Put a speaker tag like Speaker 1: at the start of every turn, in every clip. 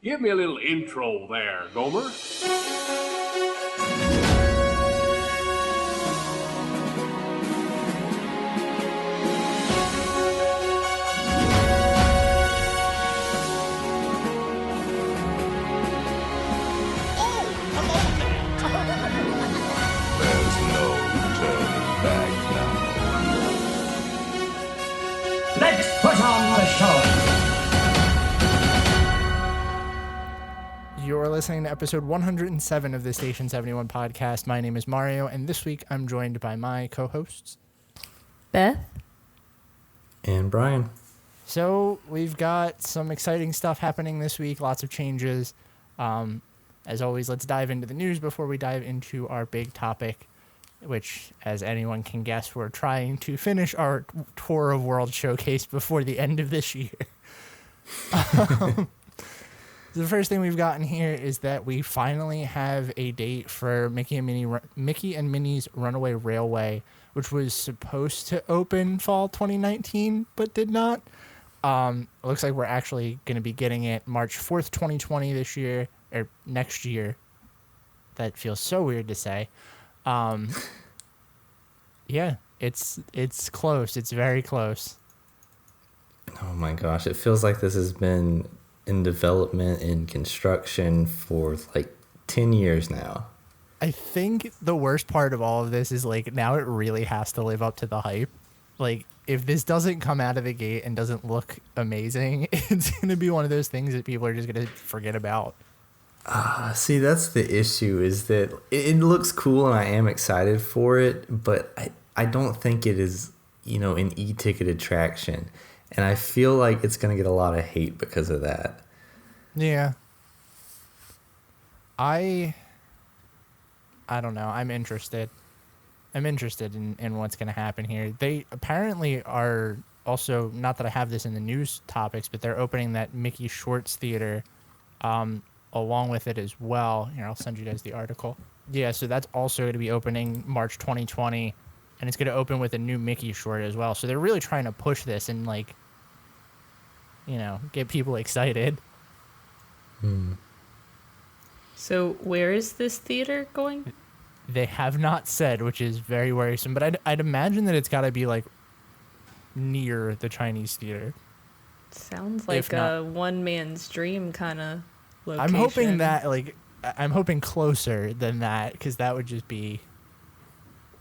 Speaker 1: Give me a little intro there, Gomer.
Speaker 2: There's no turning back now.
Speaker 3: Let's put on the show.
Speaker 4: You're listening to episode 107 of the Station 71 podcast. My name is Mario, and this week I'm joined by my co-hosts,
Speaker 5: Beth
Speaker 6: and Brian.
Speaker 4: So we've got some exciting stuff happening this week, lots of changes. As always, let's dive into the news before we dive into our big topic, which, as anyone can guess, we're trying to finish our tour of World Showcase before the end of this year. The first thing we've gotten here is that we finally have a date for Mickey and Minnie's Runaway Railway, which was supposed to open fall 2019, but did not. It looks like we're actually going to be getting it March 4th, 2020 this year, or next year. That feels so weird to say. Yeah, it's close. It's very close.
Speaker 6: Oh my gosh, it feels like this has been in development and construction for like 10 years now.
Speaker 4: I think the worst part of all of this is like now it really has to live up to the hype. Like if this doesn't come out of the gate and doesn't look amazing, it's going to be one of those things that people are just going to forget about.
Speaker 6: See, that's the issue, is that it looks cool and I am excited for it, but I don't think it is, an e-ticket attraction. And I feel like it's going to get a lot of hate because of that.
Speaker 4: Yeah. I don't know. I'm interested. in what's going to happen here. They apparently are also, not that I have this in the news topics, but they're opening that Mickey Shorts Theater along with it as well. Here, I'll send you guys the article. Yeah, so that's also going to be opening March 2020, and it's going to open with a new Mickey short as well. So they're really trying to push this and, get people excited.
Speaker 5: So where is this theater going?
Speaker 4: They have not said, which is very worrisome, but I'd imagine that it's got to be, near the Chinese theater.
Speaker 5: Sounds like a one man's dream kind of location.
Speaker 4: I'm hoping that, I'm hoping closer than that, because that would just be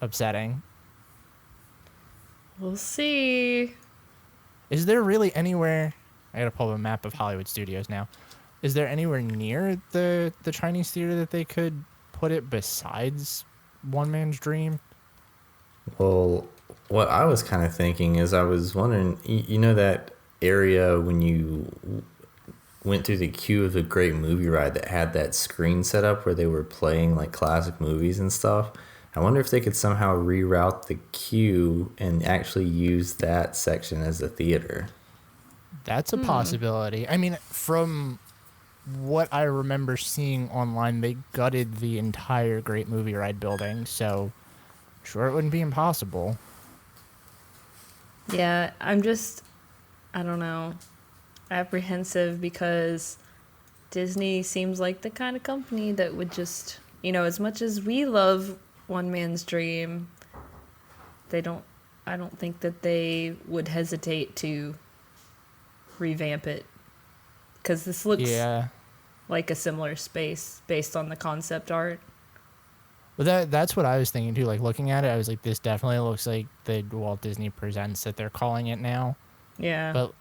Speaker 4: upsetting.
Speaker 5: We'll see.
Speaker 4: Is there really anywhere... I gotta pull up a map of Hollywood studios now. Is there anywhere near the Chinese theater that they could put it besides One Man's Dream?
Speaker 6: Well, what I was kind of thinking is I was wondering, that area when you went through the queue of the Great Movie Ride that had that screen set up where they were playing classic movies and stuff? I wonder if they could somehow reroute the queue and actually use that section as a theater.
Speaker 4: That's a possibility. I mean, from what I remember seeing online, they gutted the entire Great Movie Ride building, so sure, it wouldn't be impossible.
Speaker 5: Yeah, I don't know, apprehensive because Disney seems like the kind of company that would just, as much as we love One Man's Dream, I don't think that they would hesitate to revamp it, because this looks like a similar space based on the concept art.
Speaker 4: Well, that's what I was thinking too. Looking at it, I was like, this definitely looks like the Walt Disney Presents that they're calling it now.
Speaker 5: Yeah.
Speaker 4: But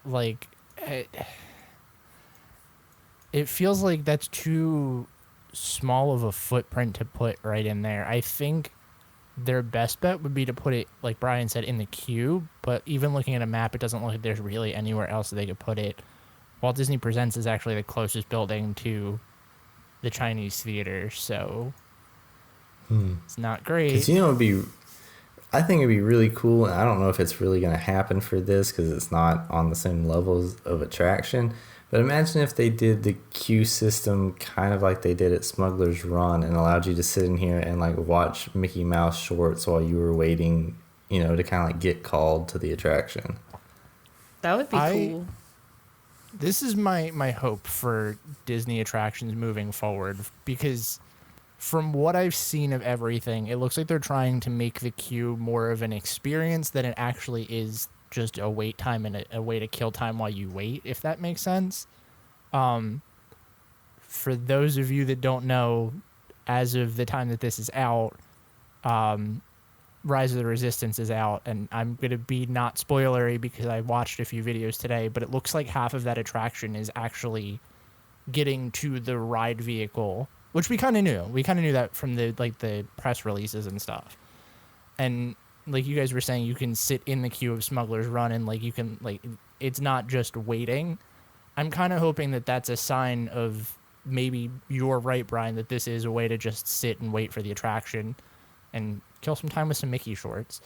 Speaker 4: it feels like that's too small of a footprint to put right in there. I think their best bet would be to put it, like Brian said, in the queue. But even looking at a map, it doesn't look like there's really anywhere else that they could put it. Walt Disney Presents is actually the closest building to the Chinese theater, so it's not great.
Speaker 6: Because, I think it'd be really cool, and I don't know if it's really going to happen for this because it's not on the same levels of attraction, but imagine if they did the queue system kind of like they did at Smuggler's Run and allowed you to sit in here and watch Mickey Mouse shorts while you were waiting, to kind of get called to the attraction.
Speaker 5: That would be cool.
Speaker 4: This is my hope for Disney attractions moving forward, because from what I've seen of everything, it looks like they're trying to make the queue more of an experience than it actually is just a wait time and a way to kill time while you wait, if that makes sense. For those of you that don't know, as of the time that this is out, Rise of the Resistance is out, and I'm going to be not spoilery because I watched a few videos today, but it looks like half of that attraction is actually getting to the ride vehicle, which we kind of knew. We kind of knew that from the press releases and stuff. And like you guys were saying, you can sit in the queue of Smuggler's Run, and like you can, like, it's not just waiting. I'm kind of hoping that that's a sign of, maybe you're right, Brian, that this is a way to just sit and wait for the attraction and kill some time with some Mickey shorts.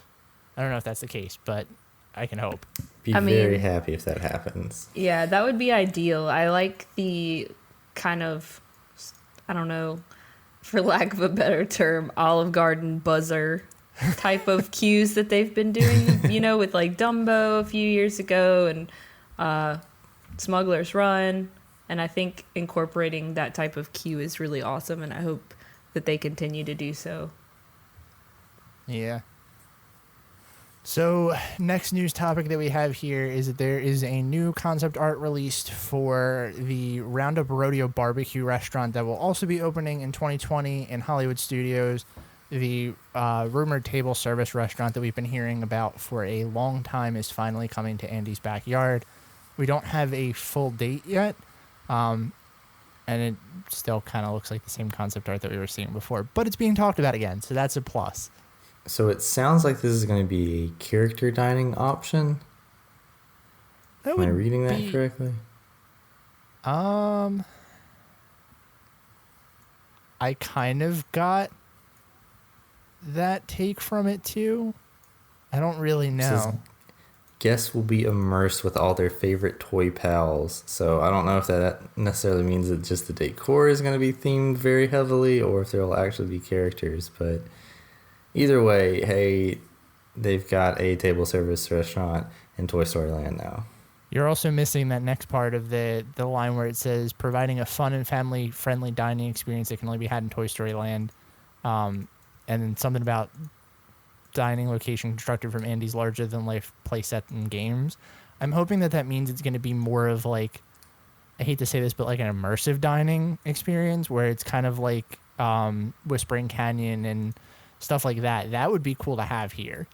Speaker 4: I don't know if that's the case, but I can hope.
Speaker 6: Be very happy if that happens.
Speaker 5: Yeah, that would be ideal. I like the kind of, I don't know, for lack of a better term, Olive Garden buzzer type of queues that they've been doing, you know, with like Dumbo a few years ago and Smuggler's Run. And I think incorporating that type of queue is really awesome, and I hope that they continue to do so.
Speaker 4: Yeah. So next news topic that we have here is that there is a new concept art released for the Roundup Rodeo Barbecue restaurant that will also be opening in 2020 in Hollywood Studios. The rumored table service restaurant that we've been hearing about for a long time is finally coming to Andy's backyard. We don't have a full date yet, and it still kind of looks like the same concept art that we were seeing before, but it's being talked about again, so that's a plus.
Speaker 6: So it sounds like this is going to be a character dining option. Am I reading that correctly?
Speaker 4: I kind of got that take from it too. I don't really know.
Speaker 6: Guests will be immersed with all their favorite toy pals. So I don't know if that necessarily means that just the decor is going to be themed very heavily, or if there will actually be characters. But either way, hey, they've got a table service restaurant in Toy Story Land now.
Speaker 4: You're also missing that next part of the line where it says providing a fun and family-friendly dining experience that can only be had in Toy Story Land. And then something about dining location constructed from Andy's larger-than-life playset and games. I'm hoping that means it's going to be more of like, I hate to say this, but like an immersive dining experience where it's kind of like Whispering Canyon and stuff like that. That would be cool to have here.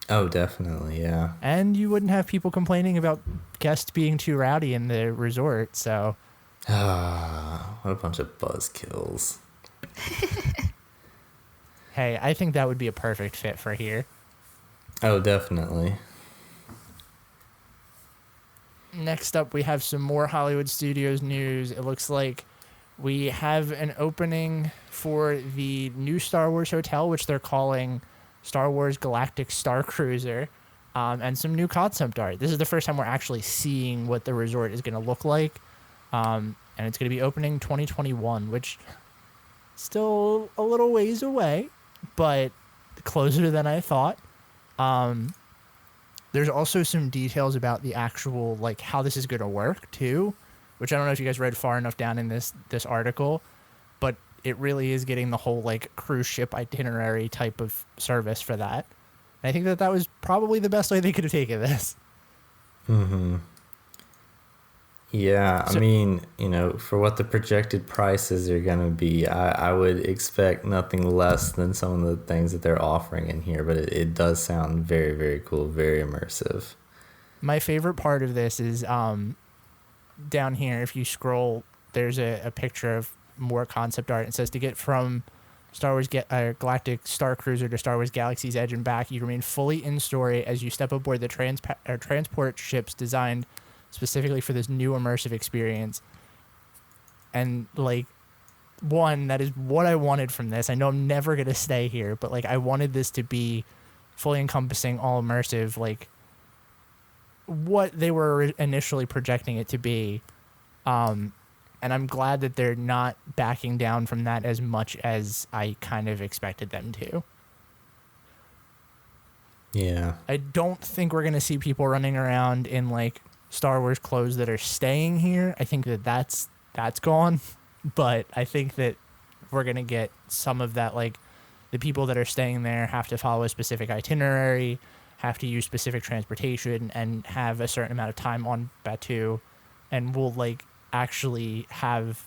Speaker 6: Oh, definitely, yeah.
Speaker 4: And you wouldn't have people complaining about guests being too rowdy in the resort, so.
Speaker 6: What a bunch of buzzkills.
Speaker 4: Hey, I think that would be a perfect fit for here.
Speaker 6: Oh, definitely.
Speaker 4: Next up, we have some more Hollywood Studios news. It looks like we have an opening for the new Star Wars hotel, which they're calling Star Wars Galactic Star Cruiser, and some new concept art. This is the first time we're actually seeing what the resort is going to look like, and it's going to be opening 2021, which still a little ways away, but closer than I thought. There's also some details about the actual, like, how this is going to work too, which I don't know if you guys read far enough down in this article, but it really is getting the whole like cruise ship itinerary type of service for that. And I think that was probably the best way they could have taken this.
Speaker 6: Mm-hmm. Yeah, I mean, you know, for what the projected prices are going to be, I would expect nothing less than some of the things that they're offering in here, but it does sound very, very cool, very immersive.
Speaker 4: My favorite part of this is down here, if you scroll, there's a picture of more concept art. It says to get from Star Wars Galactic Star Cruiser to Star Wars Galaxy's Edge and back, you remain fully in story as you step aboard the transport ships designed specifically for this new immersive experience. And like, one, that is what I wanted from this. I know I'm never going to stay here, but like, I wanted this to be fully encompassing, all immersive, like what they were initially projecting it to be. And I'm glad that they're not backing down from that as much as I kind of expected them to.
Speaker 6: Yeah.
Speaker 4: I don't think we're going to see people running around in like Star Wars clothes that are staying here. I think that's gone, but I think that we're gonna get some of that. Like, the people that are staying there have to follow a specific itinerary, have to use specific transportation, and have a certain amount of time on Batuu, and we'll like actually have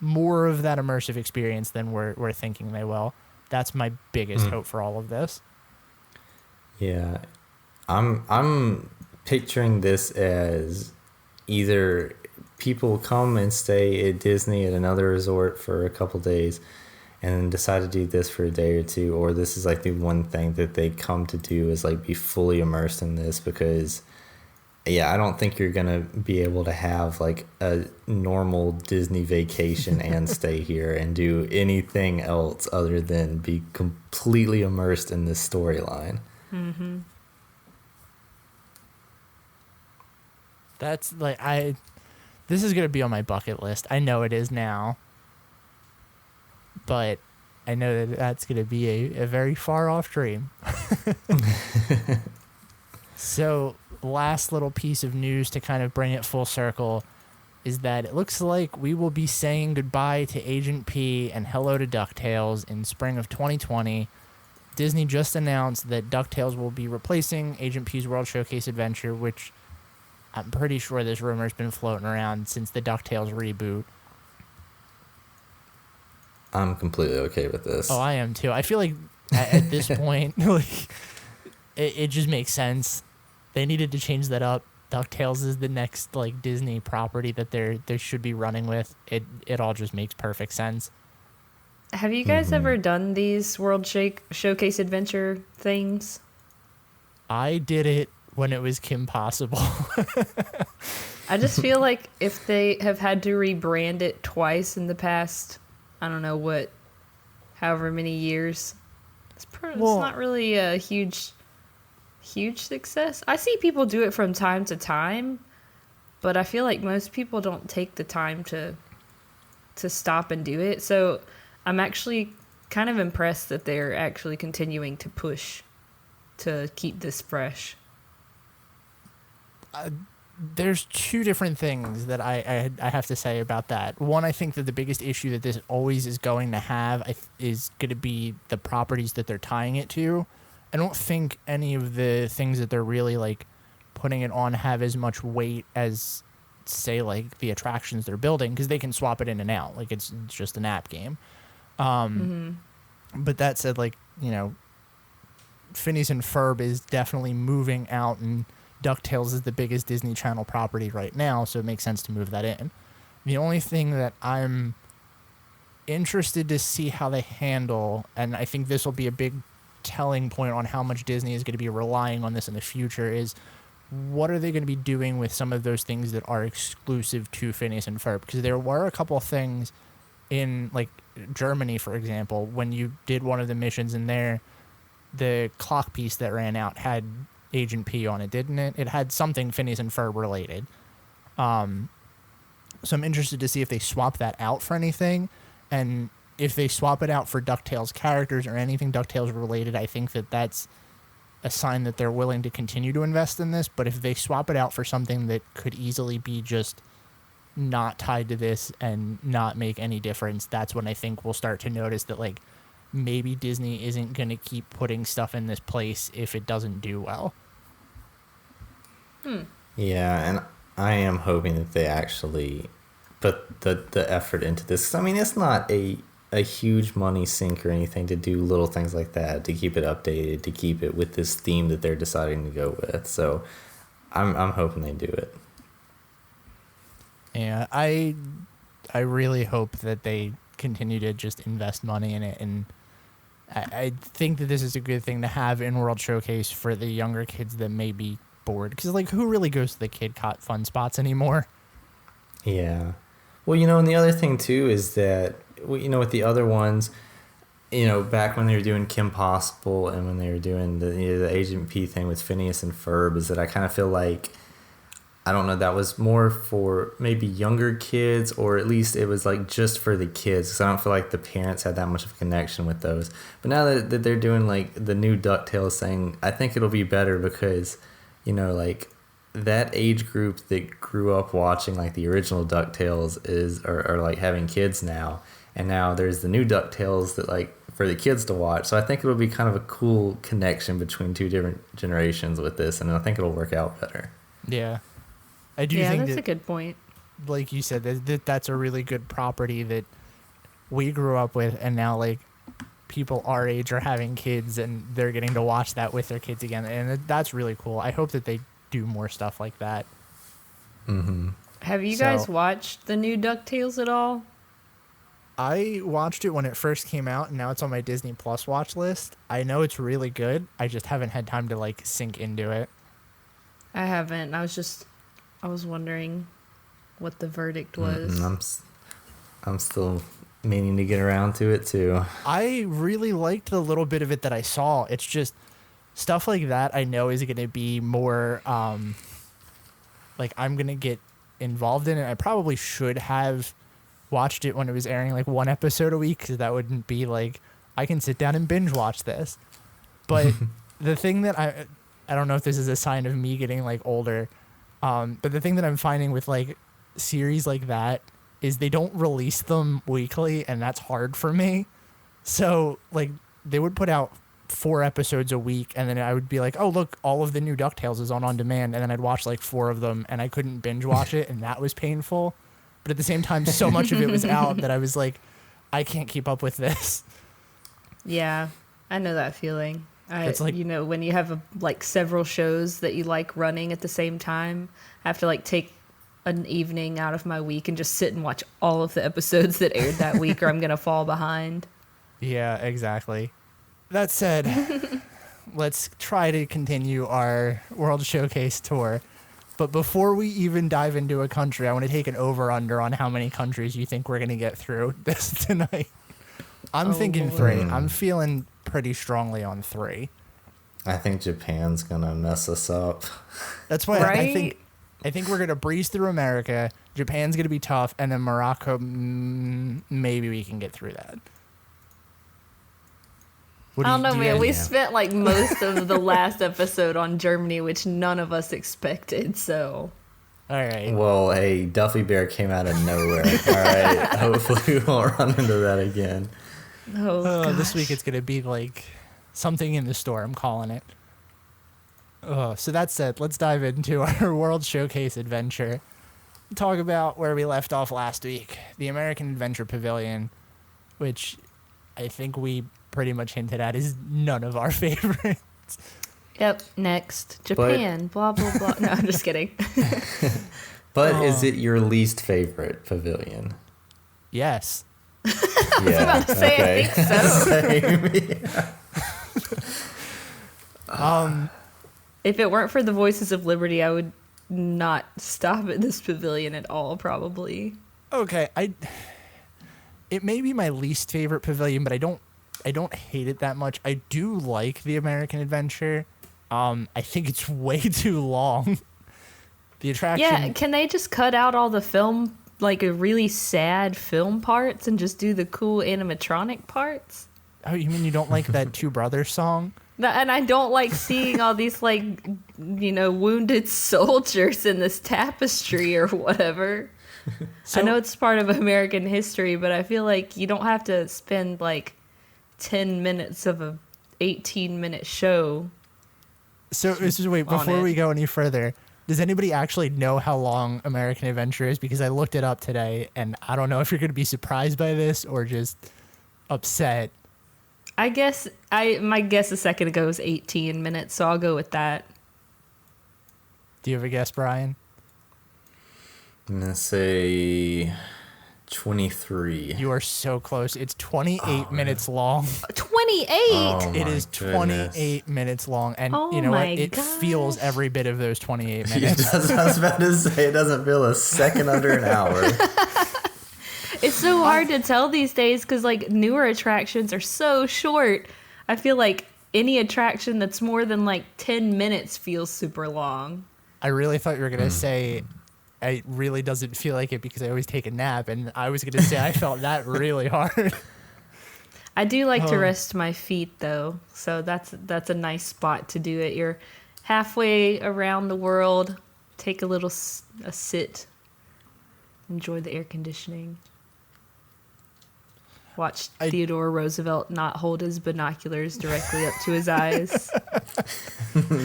Speaker 4: more of that immersive experience than we're thinking they will. That's my biggest hope for all of this.
Speaker 6: Yeah, I'm picturing this as either people come and stay at Disney at another resort for a couple days and then decide to do this for a day or two, or this is like the one thing that they come to do is like be fully immersed in this, because I don't think you're gonna be able to have like a normal Disney vacation and stay here and do anything else other than be completely immersed in this storyline.
Speaker 5: Mm-hmm.
Speaker 4: That's like this is gonna be on my bucket list. I know it is now, but I know that that's gonna be a very far off dream. So, last little piece of news to kind of bring it full circle is that it looks like we will be saying goodbye to Agent P and hello to DuckTales in spring of 2020. Disney just announced that DuckTales will be replacing Agent P's World Showcase Adventure, which I'm pretty sure this rumor's been floating around since the DuckTales reboot.
Speaker 6: I'm completely okay with this.
Speaker 4: Oh, I am too. I feel like at this point, like, it just makes sense. They needed to change that up. DuckTales is the next like Disney property that they should be running with. It all just makes perfect sense.
Speaker 5: Have you guys ever done these World Showcase Adventure things?
Speaker 4: I did it when it was Kim Possible.
Speaker 5: I just feel like if they have had to rebrand it twice in the past, I don't know however many years, it's not really a huge success. I see people do it from time to time, but I feel like most people don't take the time to stop and do it. So I'm actually kind of impressed that they're actually continuing to push to keep this fresh.
Speaker 4: There's two different things that I have to say about that. One, I think that the biggest issue that this always is going to have is going to be the properties that they're tying it to. I don't think any of the things that they're really like putting it on have as much weight as, say, like the attractions they're building, because they can swap it in and out. Like it's just an app game. But that said, like, you know, Phineas and Ferb is definitely moving out, and DuckTales is the biggest Disney Channel property right now, so it makes sense to move that in. The only thing that I'm interested to see how they handle, and I think this will be a big telling point on how much Disney is going to be relying on this in the future, is what are they going to be doing with some of those things that are exclusive to Phineas and Ferb? Because there were a couple of things in, like, Germany, for example, when you did one of the missions in there, the clock piece that ran out had Agent P on it, didn't it? It had something Phineas and Ferb related. So I'm interested to see if they swap that out for anything, and if they swap it out for DuckTales characters or anything DuckTales related, I think that that's a sign that they're willing to continue to invest in this. But if they swap it out for something that could easily be just not tied to this and not make any difference, that's when I think we'll start to notice that, like, maybe Disney isn't going to keep putting stuff in this place if it doesn't do well.
Speaker 6: Yeah, and I am hoping that they actually put the effort into this. I mean, it's not a huge money sink or anything to do little things like that, to keep it updated, to keep it with this theme that they're deciding to go with. So I'm hoping they do it.
Speaker 4: Yeah, I really hope that they continue to just invest money in it, and I think that this is a good thing to have in World Showcase for the younger kids that may be bored, because, like, who really goes to the Kid Cot fun spots anymore?
Speaker 6: Yeah. Well, you know, and the other thing too is that, you know, with the other ones, you know, back when they were doing Kim Possible and when they were doing the Agent P thing with Phineas and Ferb, is that I kind of feel like, I don't know, that was more for maybe younger kids, or at least it was like just for the kids, because I don't feel like the parents had that much of a connection with those. But now that they're doing like the new DuckTales thing, I think it'll be better because, you know, like that age group that grew up watching like the original DuckTales are like having kids now, and now there's the new DuckTales that like for the kids to watch. So I think it'll be kind of a cool connection between two different generations with this, and I think it'll work out better.
Speaker 4: Yeah, I do
Speaker 5: Yeah,
Speaker 4: think
Speaker 5: that's
Speaker 4: that,
Speaker 5: a good point.
Speaker 4: like you said, that's a really good property that we grew up with, and now like people our age are having kids and they're getting to watch that with their kids again, and that's really cool. I hope that they do more stuff like that.
Speaker 5: Have you
Speaker 4: So-
Speaker 5: guys watched the new DuckTales at all?
Speaker 4: I watched it when it first came out, and now it's on my Disney Plus watch list. I know it's really good. I just haven't had time to like sink into it.
Speaker 5: I haven't. I was wondering what the verdict was.
Speaker 6: I'm still meaning to get around to it too.
Speaker 4: I really liked the little bit of it that I saw. It's just stuff like that I know is going to be more like I'm going to get involved in it. I probably should have watched it when it was airing like one episode a week, because that wouldn't be like I can sit down and binge watch this. But the thing that I don't know if this is a sign of me getting like older, but the thing that I'm finding with like series like that is they don't release them weekly, and that's hard for me. So like they would put out 4 episodes a week, and then I would be like, oh look, all of the new DuckTales is on demand, and then I'd watch like 4 of them, and I couldn't binge watch it, and that was painful. But at the same time, so much of it was out that I was like, I can't keep up with this.
Speaker 5: Yeah, I know that feeling.
Speaker 4: It's like-
Speaker 5: You know, when you have like several shows that you like running at the same time, I have to like take an evening out of my week and just sit and watch all of the episodes that aired that week, or I'm gonna fall behind.
Speaker 4: Yeah, exactly. That said, let's try to continue our World Showcase tour. But before we even dive into a country, I want to take an over-under on how many countries you think we're going to get through this tonight. I'm thinking 3. I'm feeling pretty strongly on 3.
Speaker 6: I think Japan's gonna mess us up.
Speaker 4: That's why
Speaker 5: Right?
Speaker 4: I think we're going to breeze through America. Japan's going to be tough, and then Morocco, maybe we can get through that. What
Speaker 5: I
Speaker 4: do
Speaker 5: don't know,
Speaker 4: do
Speaker 5: man.
Speaker 4: guys-
Speaker 5: We spent like most of the last episode on Germany, which none of us expected. So
Speaker 4: All right.
Speaker 6: Well, a Duffy Bear came out of nowhere. All right. Hopefully we won't run into that again.
Speaker 4: This week it's going to be like something in the store. I'm calling it. So that said, let's dive into our World Showcase adventure. Talk about where we left off last week. The American Adventure Pavilion, which I think we pretty much hinted at is none of our favorites.
Speaker 5: Yep. Next, Japan. Blah blah blah. No, I'm just kidding.
Speaker 6: But is it your least favorite pavilion?
Speaker 4: Yes.
Speaker 6: Yeah.
Speaker 5: about to say, I think so.
Speaker 6: Same.
Speaker 5: If it weren't for the Voices of Liberty, I would not stop at this pavilion at all. Probably.
Speaker 4: Okay, it may be my least favorite pavilion, but I don't hate it that much. I do like the American Adventure. I think it's way too long. The attraction.
Speaker 5: Yeah. Can they just cut out all the film, like a really sad film parts, and just do the cool animatronic parts?
Speaker 4: Oh, you mean you don't like that Two Brothers song?
Speaker 5: And I don't like seeing all these, like, you know, wounded soldiers in this tapestry or whatever.
Speaker 4: So,
Speaker 5: I know it's part of American history, but I feel like you don't have to spend, like, 10 minutes of a 18-minute show.
Speaker 4: So wait,
Speaker 5: on
Speaker 4: before
Speaker 5: it.
Speaker 4: we go any further, does anybody actually know how long American Adventure is? Because I looked it up today, and I don't know if you're going to be surprised by this or just upset.
Speaker 5: I guess my guess a second ago was 18 minutes, so I'll go with that.
Speaker 4: Do you have a guess, Brian?
Speaker 6: I'm going to say 23.
Speaker 4: You are so close. It's 28 minutes long.
Speaker 5: 28.
Speaker 6: Oh,
Speaker 4: It
Speaker 6: my
Speaker 4: is 28 minutes long, and
Speaker 5: Oh
Speaker 4: you know what?
Speaker 5: my
Speaker 4: It feels
Speaker 5: gosh.
Speaker 4: every bit of those 28
Speaker 6: It
Speaker 4: minutes.
Speaker 6: does, I was about to say, it doesn't feel a second under an hour.
Speaker 5: It's so hard to tell these days because, like, newer attractions are so short. I feel like any attraction that's more than, like, 10 minutes feels super long.
Speaker 4: I really thought you were gonna say it really doesn't feel like it because I always take a nap, and I was gonna say I felt that really hard.
Speaker 5: I do like to rest my feet, though, so that's a nice spot to do it. You're halfway around the world, take a sit, enjoy the air conditioning. Watch Theodore Roosevelt not hold his binoculars directly up to his eyes.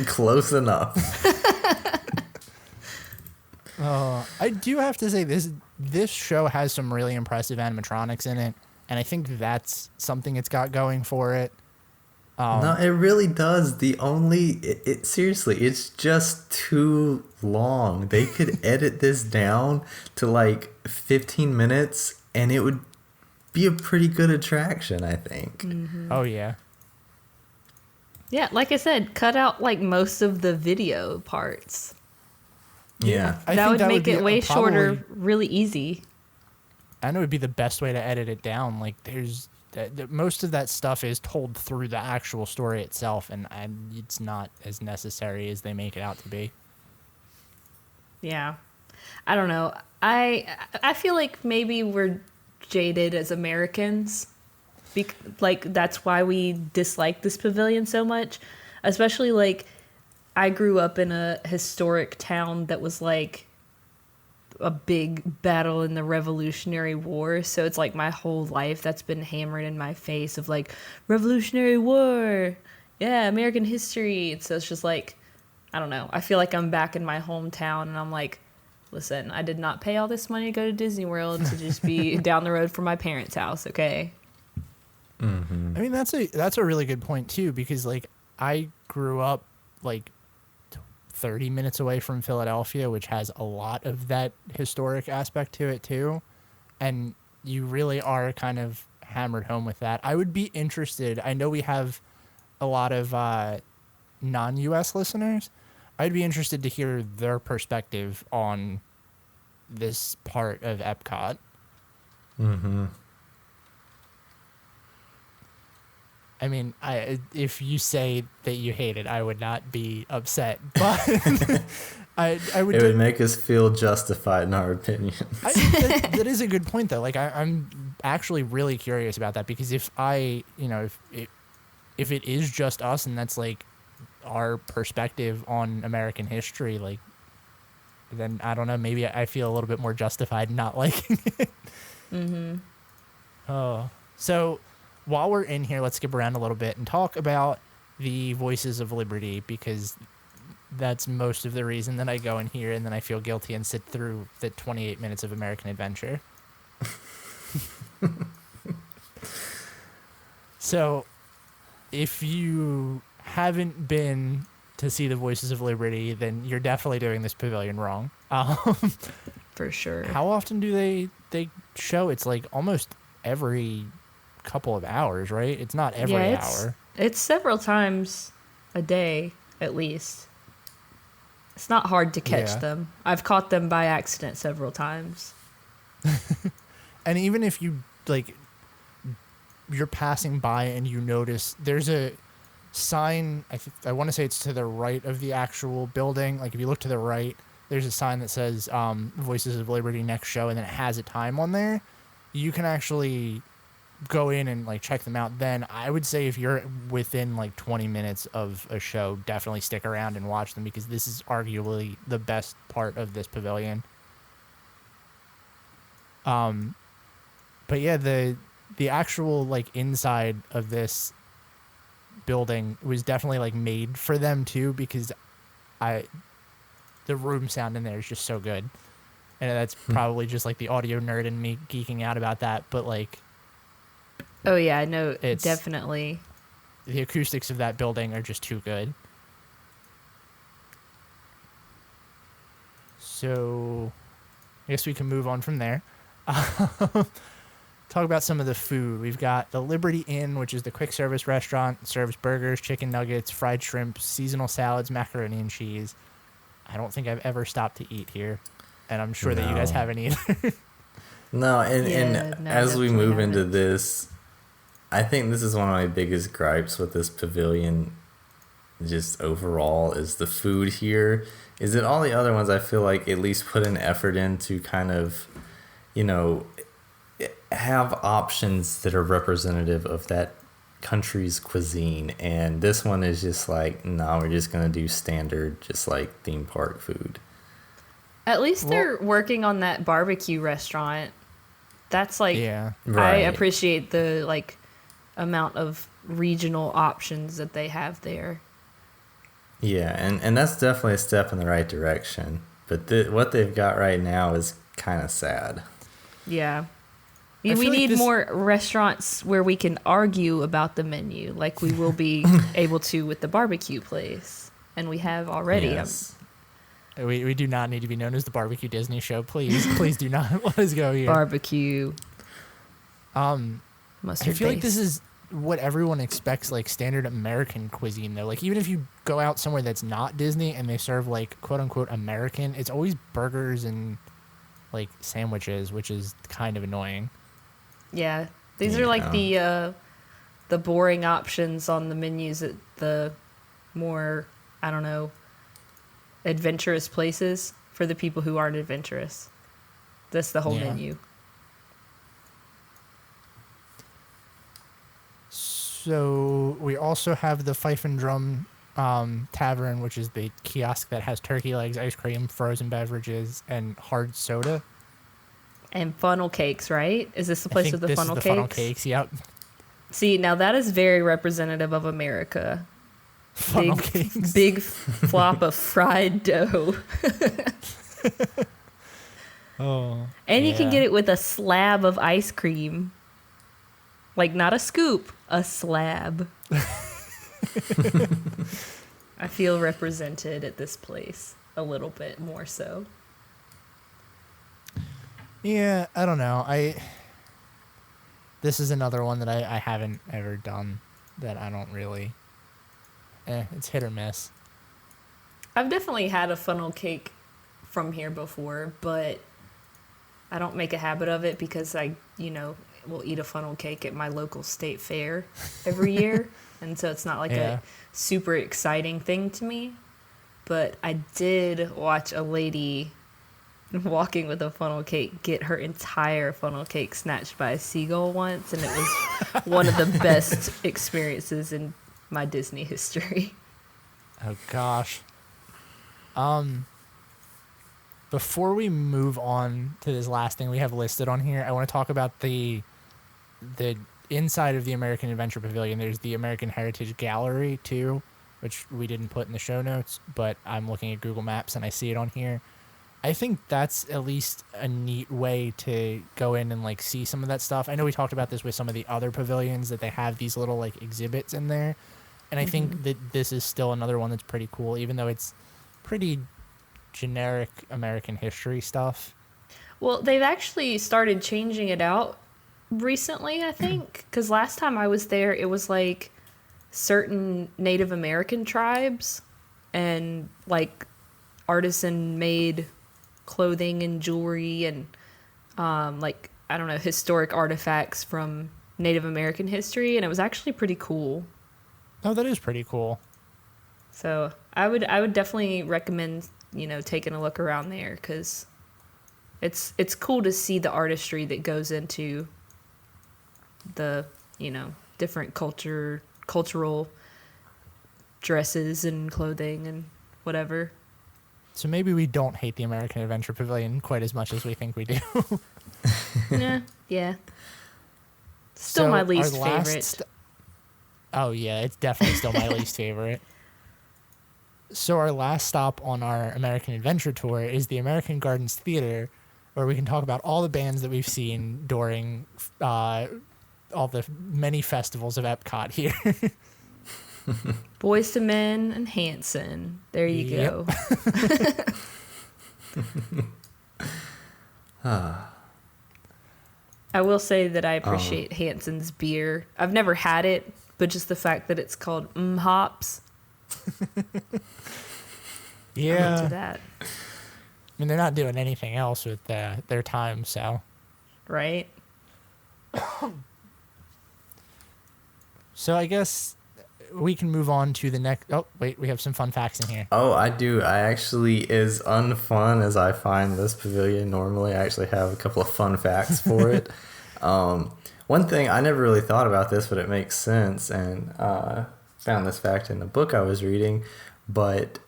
Speaker 6: Close enough.
Speaker 4: I do have to say this show has some really impressive animatronics in it, and I think that's something it's got going for it.
Speaker 6: No, it really does. Seriously, it's just too long. They could edit this down to like 15 minutes, and it would be a pretty good attraction, I think.
Speaker 5: Mm-hmm.
Speaker 4: Oh yeah.
Speaker 5: Yeah, like I said, cut out like most of the video parts.
Speaker 6: Yeah.
Speaker 5: That would make it way shorter, really easy.
Speaker 4: I know it would be the best way to edit it down. Like most of that stuff is told through the actual story itself, and it's not as necessary as they make it out to be.
Speaker 5: Yeah. I don't know. I feel like maybe we're jaded as Americans. Like, that's why we dislike this pavilion so much. Especially, like, I grew up in a historic town that was, like, a big battle in the Revolutionary War. So it's, like, my whole life that's been hammered in my face of, like, Revolutionary War. Yeah, American history. And so it's just, like, I don't know. I feel like I'm back in my hometown, and I'm like, listen, I did not pay all this money to go to Disney World to just be down the road from my parents' house, okay?
Speaker 6: Mm-hmm.
Speaker 4: I mean, that's a really good point too, because like I grew up like 30 minutes away from Philadelphia, which has a lot of that historic aspect to it too, and you really are kind of hammered home with that. I would be interested. I know we have a lot of non-US listeners. I'd be interested to hear their perspective on this part of Epcot.
Speaker 6: Mm-hmm.
Speaker 4: I mean, if you say that you hate it, I would not be upset, but I would.
Speaker 6: It would make us feel justified in our opinions.
Speaker 4: That is a good point, though. Like, I'm actually really curious about that, because if it is just us and that's like our perspective on American history, like, then I don't know, maybe I feel a little bit more justified not liking it.
Speaker 5: Mm-hmm.
Speaker 4: Oh, so while we're in here, let's skip around a little bit and talk about the Voices of Liberty, because that's most of the reason that I go in here, and then I feel guilty and sit through the 28 minutes of American Adventure. So if you haven't been to see the Voices of Liberty, then you're definitely doing this pavilion wrong.
Speaker 5: For sure.
Speaker 4: How often do they show? It's like almost every couple of hours, right? It's not every hour.
Speaker 5: It's several times a day, at least. It's not hard to catch them. I've caught them by accident several times.
Speaker 4: And even if you, like, you're passing by and you notice there's a sign, I want to say it's to the right of the actual building. Like, if you look to the right, there's a sign that says Voices of Liberty next show, and then it has a time on there. You can actually go in and like check them out. Then I would say if you're within like 20 minutes of a show, definitely stick around and watch them, because this is arguably the best part of this pavilion. But yeah, the actual like inside of this building was definitely like made for them too, because the room sound in there is just so good. And that's probably just like the audio nerd in me geeking out about that, but like,
Speaker 5: oh yeah, I know, definitely.
Speaker 4: The acoustics of that building are just too good. So I guess we can move on from there. Talk about some of the food. We've got the Liberty Inn, which is the quick service restaurant. It serves burgers, chicken nuggets, fried shrimp, seasonal salads, macaroni and cheese. I don't think I've ever stopped to eat here, and I'm sure that you guys haven't either.
Speaker 6: No, and as we move into this, I think this is one of my biggest gripes with this pavilion, just overall, is the food here. Is that all the other ones I feel like at least put an effort into kind of, have options that are representative of that country's cuisine, and this one is just like, no, we're just gonna do standard, just like theme park food.
Speaker 5: At least they're working on that barbecue restaurant. That's like,
Speaker 4: Yeah.
Speaker 5: I
Speaker 6: Right.
Speaker 5: appreciate the like amount of regional options that they have there.
Speaker 6: Yeah, and that's definitely a step in the right direction. But what they've got right now is kind of sad.
Speaker 5: Yeah.
Speaker 4: I
Speaker 5: We
Speaker 4: feel like
Speaker 5: need
Speaker 4: this-
Speaker 5: more restaurants where we can argue about the menu, like we will be able to with the barbecue place. And we have already.
Speaker 6: Yes.
Speaker 4: We do not need to be known as the Barbecue Disney Show. Please do not let us go here.
Speaker 5: Barbecue. Mustard
Speaker 4: I feel like
Speaker 5: base.
Speaker 4: this is what everyone expects, like standard American cuisine, though. Like even if you go out somewhere that's not Disney and they serve like quote unquote American, it's always burgers and like sandwiches, which is kind of annoying.
Speaker 5: Yeah. These are like the boring options on the menus at the more, I don't know, adventurous places for the people who aren't adventurous. That's the whole
Speaker 4: Yeah.
Speaker 5: menu.
Speaker 4: So we also have the Fife and Drum Tavern, which is the kiosk that has turkey legs, ice cream, frozen beverages, and hard soda.
Speaker 5: And funnel cakes, right? Is this the
Speaker 4: I
Speaker 5: place
Speaker 4: think
Speaker 5: with the
Speaker 4: this
Speaker 5: funnel
Speaker 4: is
Speaker 5: cakes?
Speaker 4: the funnel cakes. Yep.
Speaker 5: See, now that is very representative of America.
Speaker 4: Funnel cakes.
Speaker 5: Big flop of fried dough.
Speaker 4: Oh.
Speaker 5: And you can
Speaker 4: yeah.
Speaker 5: get it with a slab of ice cream. Like, not a scoop, a slab. I feel represented at this place a little bit more so.
Speaker 4: Yeah, I don't know. This is another one that I haven't ever done that I don't really. It's hit or miss.
Speaker 5: I've definitely had a funnel cake from here before, but I don't make a habit of it because I, will eat a funnel cake at my local state fair every year. And so it's not like
Speaker 4: Yeah.
Speaker 5: a super exciting thing to me. But I did watch a lady walking with a funnel cake get her entire funnel cake snatched by a seagull once, and it was one of the best experiences in my Disney history.
Speaker 4: Oh gosh. Before we move on to this last thing we have listed on here, I want to talk about the inside of the American Adventure Pavilion. There's the American Heritage Gallery too, which we didn't put in the show notes, but I'm looking at Google Maps and I see it on here. I think that's at least a neat way to go in and like see some of that stuff. I know we talked about this with some of the other pavilions that they have these little like exhibits in there. And I think that this is still another one that's pretty cool, even though it's pretty generic American history stuff.
Speaker 5: Well, they've actually started changing it out recently, I think, because last time I was there, it was like certain Native American tribes and like artisan made clothing and jewelry and like, I don't know, historic artifacts from Native American history, and it was actually pretty cool.
Speaker 4: Oh, that is pretty cool.
Speaker 5: So I would definitely recommend, taking a look around there, because it's cool to see the artistry that goes into the, different cultural dresses and clothing and whatever.
Speaker 4: So maybe we don't hate the American Adventure Pavilion quite as much as we think we do.
Speaker 5: Yeah. Still my least
Speaker 4: our last
Speaker 5: favorite.
Speaker 4: Oh, yeah, it's definitely still my least favorite. So our last stop on our American Adventure Tour is the American Gardens Theater, where we can talk about all the bands that we've seen during all the many festivals of Epcot here.
Speaker 5: Boys to Men and Hanson. There you
Speaker 4: Yep.
Speaker 5: go. I will say that I appreciate Hanson's beer. I've never had it, but just the fact that it's called hops. I'm
Speaker 4: Yeah.
Speaker 5: into that,
Speaker 4: I mean, they're not doing anything else with their time, so.
Speaker 5: right?
Speaker 4: So I guess we can move on to the next. Oh, wait, we have some fun facts in here.
Speaker 6: Oh, I do. I actually, as unfun as I find this pavilion, normally I actually have a couple of fun facts for it. One thing, I never really thought about this, but it makes sense, and found this fact in a book I was reading, but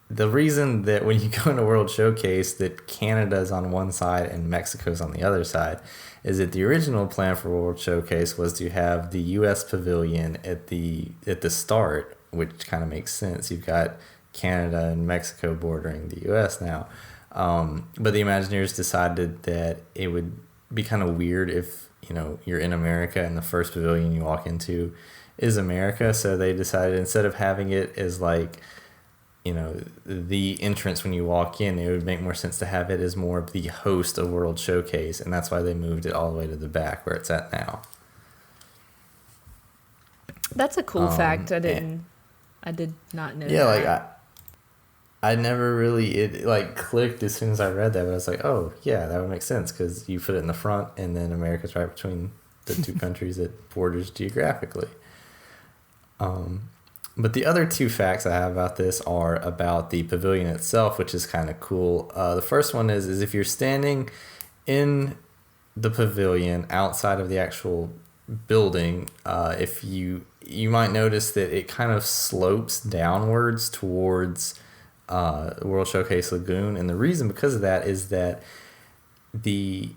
Speaker 6: the reason that when you go into World Showcase that Canada's on one side and Mexico's on the other side is that the original plan for World Showcase was to have the U.S. Pavilion at the start, which kind of makes sense. You've got Canada and Mexico bordering the U.S. now. But the Imagineers decided that it would be kind of weird if, you're in America and the first pavilion you walk into is America. So they decided instead of having it as like, the entrance when you walk in, it would make more sense to have it as more of the host of World Showcase. And that's why they moved it all the way to the back where it's at now.
Speaker 5: That's a cool fact. I did not know
Speaker 6: yeah,
Speaker 5: that.
Speaker 6: like I never really, it like clicked as soon as I read that, but I was like, oh yeah, that would make sense because you put it in the front and then America's right between the two countries it borders geographically. But the other two facts I have about this are about the pavilion itself, which is kind of cool. The first one is if you're standing in the pavilion outside of the actual building, if you might notice that it kind of slopes downwards towards World Showcase Lagoon, and the reason because of that is that the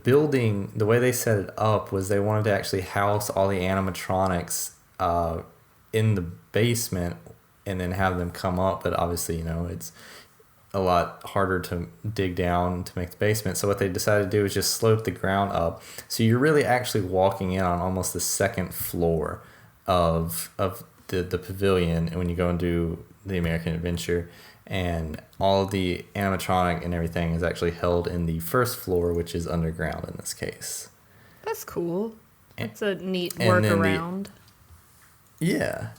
Speaker 6: building, the way they set it up was they wanted to actually house all the animatronics in the basement and then have them come up, but obviously it's a lot harder to dig down to make the basement. So what they decided to do is just slope the ground up, so you're really actually walking in on almost the second floor of the pavilion, and when you go and do the American Adventure, and all the animatronic and everything is actually held in the first floor, which is underground in this case.
Speaker 5: That's cool. That's a neat
Speaker 6: and
Speaker 5: workaround.
Speaker 6: Yeah.